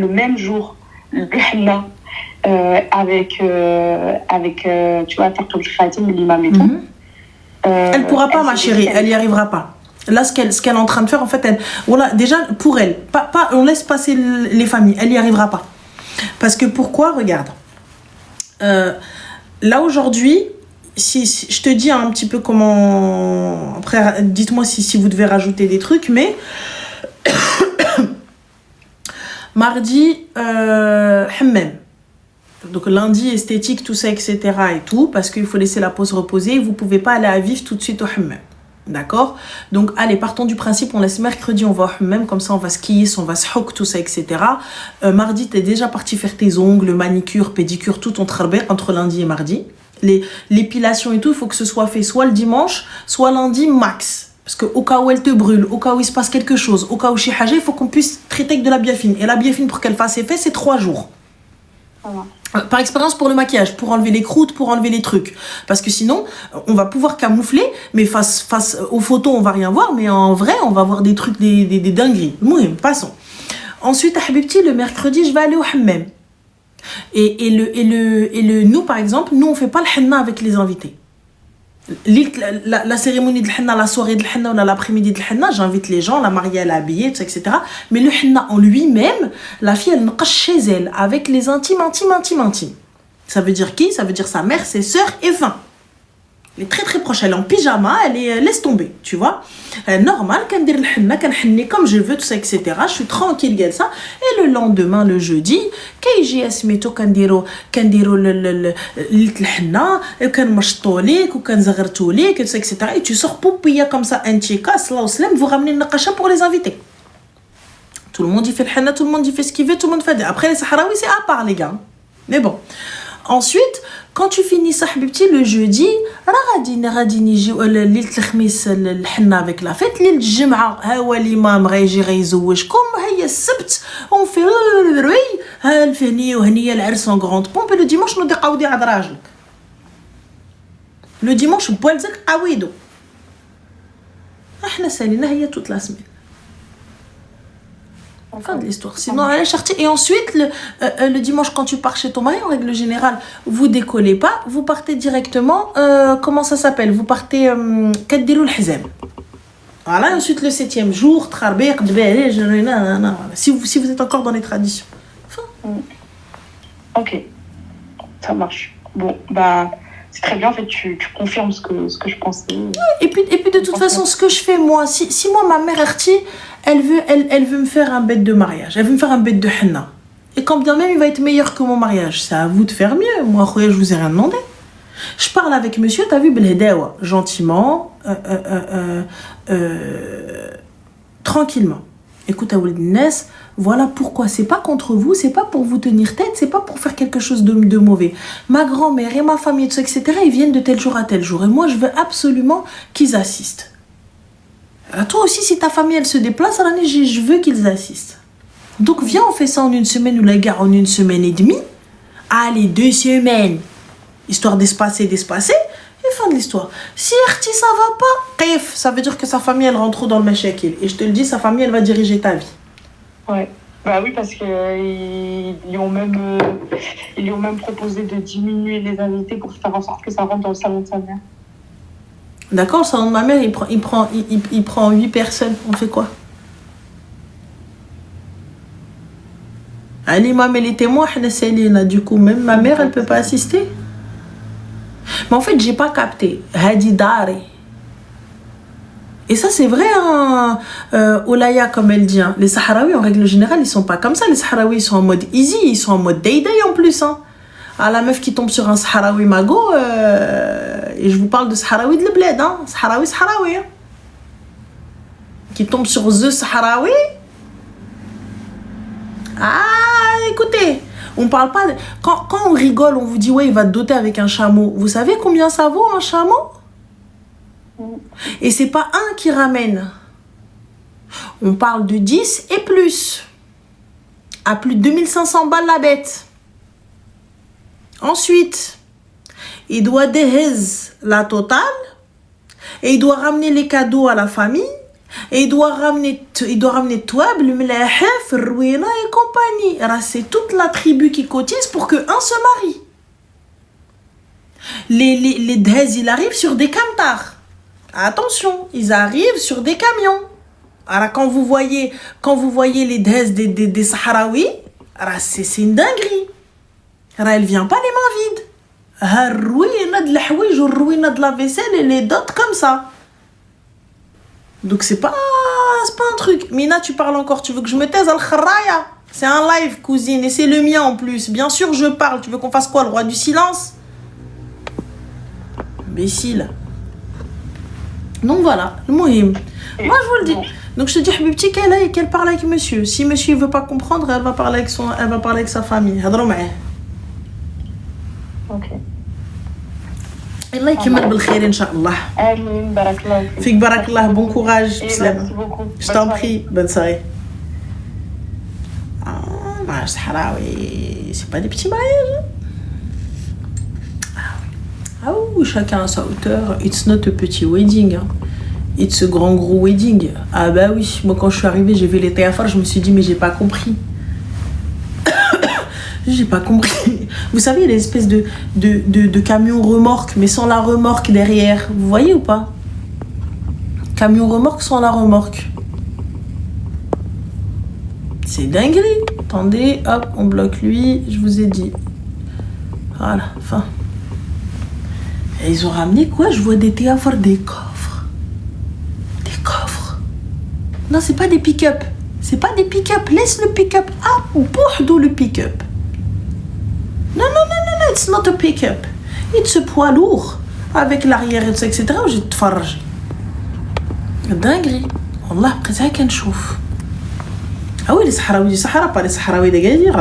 le même jour le henna avec tu vois, Tartoul Khatim, l'imam et tout. Elle pourra pas, ma chérie, elle y arrivera pas. Là, ce qu'elle est en train de faire, en fait, voilà, déjà, pour elle, on laisse passer les familles, elle y arrivera pas. Parce que pourquoi? Regarde. Là, aujourd'hui, si je te dis un petit peu comment... Après, dites-moi si vous devez rajouter des trucs, mais... Mardi, hammam. Donc lundi, esthétique, tout ça, etc. et tout, parce qu'il faut laisser la pause reposer. Vous pouvez pas aller à vif tout de suite au hammam. D'accord? Donc, allez, partons du principe, on laisse mercredi, on va au hammam, comme ça on va skier, on va se hock, tout ça, etc. Mardi, t'es déjà parti faire tes ongles, manicure, pédicure, tout ton travail entre lundi et mardi. L'épilation et tout, il faut que ce soit fait soit le dimanche, soit lundi max. Parce qu'au cas où elle te brûle, au cas où il se passe quelque chose, au cas où chez Hajé, il faut qu'on puisse traiter avec de la biafine. Et la biafine, pour qu'elle fasse effet, c'est 3 jours. Par expérience pour le maquillage, pour enlever les croûtes, pour enlever les trucs. Parce que sinon, on va pouvoir camoufler, mais face aux photos, on va rien voir, mais en vrai, on va voir des trucs, des dingueries. Mouhim, passons. Ensuite, à Habibti, le mercredi, je vais aller au hammam. Et nous, par exemple, nous, on fait pas le henna avec les invités. La cérémonie de henna, la soirée de henna ou l'après-midi de henna, j'invite les gens, la mariée, elle est habillée, etc. Mais le henna en lui-même, la fille, elle naqash chez elle, avec les intimes. Ça veut dire qui? Ça veut dire sa mère, ses sœurs et 20. Elle est très très proche, elle est en pyjama, elle laisse tomber, tu vois. Normal, quand dire le henna, quand henni comme je veux, tout ça, etc. Je suis tranquille, comme ça. Et le lendemain, le jeudi, quand j'ai asmito, quand dire le henna, quand machtolik, ou quand zagartolik, tout ça, etc. Et tu sors poupia comme ça, un tchika, salam salam, vous ramenez le naqasha pour les invités. Tout le monde y fait le henna, tout le monde y fait ce qu'il veut, tout le monde fait. Après, les Sahraouis, c'est à part, les gars. Mais bon. Ensuite, quand tu finis ça, Habibti, le jeudi, غادي نجيو ليلة الخميس الحنة avec la fête, ليلة الجمعة ها هو الإمام غيجي غيزوجكم, هيا السبت on fait ها الفهنية وهنية العرس en grande pompe, et le dimanche نوضي قاودي عند راجلك. Le dimanche بوالدك قاويدو. احنا سالينا هي toute la semaine. Fin de l'histoire. Sinon, elle est sortie. Et ensuite, le dimanche, quand tu pars chez ton mari, en règle générale, vous décollez pas, vous partez directement. Comment ça s'appelle? Vous partez. Kaddirou l'hizam. Voilà. Ensuite, le 7e jour, si vous êtes encore dans les traditions. Enfin. Ok. Ça marche. Bon, bah. C'est très bien, en fait, tu confirmes ce que je pensais. Et puis de toute façon, ce que je fais, moi, si moi, ma mère Arti, elle veut me faire un bête de mariage, elle veut me faire un bête de henna. Et quand bien même il va être meilleur que mon mariage, c'est à vous de faire mieux. Moi, je vous ai rien demandé. Je parle avec monsieur, t'as vu, Belhedawa, gentiment, tranquillement. Écoute, Nes, voilà pourquoi. C'est pas contre vous, c'est pas pour vous tenir tête, c'est pas pour faire quelque chose de mauvais. Ma grand-mère et ma famille, tout ça, etc., ils viennent de tel jour à tel jour. Et moi, je veux absolument qu'ils assistent. Toi aussi, si ta famille, elle se déplace, alors je veux qu'ils assistent. Donc, viens, on fait ça en une semaine ou la gare en une semaine et demie. Allez, 2 semaines. Histoire d'espacer. Et fin de l'histoire. Si Erti, ça va pas, kif, ça veut dire que sa famille, elle rentre trop dans le mashakil. Et je te le dis, sa famille, elle va diriger ta vie. Ouais. Bah oui, parce que ils lui ont même proposé de diminuer les invités pour faire en sorte que ça rentre dans le salon de sa mère. D'accord, le salon de ma mère, il prend 8 personnes. On fait quoi? L'imam et les témoins, du coup, même ma mère, elle peut pas assister. Mais en fait, j'ai pas capté. Hadi Dari. Et ça, c'est vrai, hein, Olaya, comme elle dit. Hein. Les Sahraouis, en règle générale, ils sont pas comme ça. Les Sahraouis, ils sont en mode easy, ils sont en mode day-day en plus. Hein. Ah, la meuf qui tombe sur un Sahraoui mago, et je vous parle de Sahraoui de l'Ebled, hein. Sahraoui. Hein. Qui tombe sur The Sahraoui. Ah, écoutez. On parle pas de... Quand on rigole, on vous dit ouais, il va te doter avec un chameau. Vous savez combien ça vaut un chameau? Et c'est pas un qui ramène. On parle de 10 et plus. À plus de 2500 balles la bête. Ensuite, il doit déhez la totale. Et il doit ramener les cadeaux à la famille. Et il doit ramener Touab, le Mlahef, Rouina et compagnie. Alors, c'est toute la tribu qui cotise pour qu'un se marie. Les Dhez, ils arrivent sur des camtars. Attention, ils arrivent sur des camions. Alors, quand vous voyez les Dhez des Sahraouis, c'est une dinguerie. Alors, elle vient pas les mains vides. Rouina de la houij, Rouina de la vaisselle et les dots comme ça. Donc c'est pas un truc. Mina, tu parles encore, tu veux que je me taise al-kharaya? C'est un live, cousine, et c'est le mien en plus. Bien sûr, je parle. Tu veux qu'on fasse quoi, le roi du silence? Imbécile. Donc voilà, le mohim. Moi, je vous le dis. Donc je te dis, Habibti, qu'elle parle avec monsieur. Si monsieur ne veut pas comprendre, elle va parler avec sa famille. Ok. Allah يكمل بالخير إن شاء الله. Amin, barakallah. Fik barakallah, bon courage. Merci beaucoup. Je t'en prie, bonne soirée. Ah, mariage sahraoui, c'est pas des petits mariages. Ah oui, chacun à sa hauteur. It's not a petit wedding. Hein. It's a gros wedding. Ah bah oui, moi quand je suis arrivée, j'ai vu les théâtres, je me suis dit mais j'ai pas compris. J'ai pas compris. Vous savez, les espèces de camions remorques, mais sans la remorque derrière. Vous voyez ou pas? Camion remorque sans la remorque. C'est dinguerie. Attendez, hop, on bloque lui. Je vous ai dit. Voilà, fin. Et ils ont ramené quoi? Je vois des théâtres, des coffres. Des coffres. Non, c'est pas des pick-up. C'est pas des pick-up. Laisse le pick-up. Ah, d'où le pick-up? Non, it's not a pick-up. It's a poids lourd. Avec l'arrière, etc. J'ai te fargé. Dinguerie. Wallah, après ça, qu'un chouf. Ah oui, les Sahraouis du Sahara, pas les Sahraouis d'Agadir.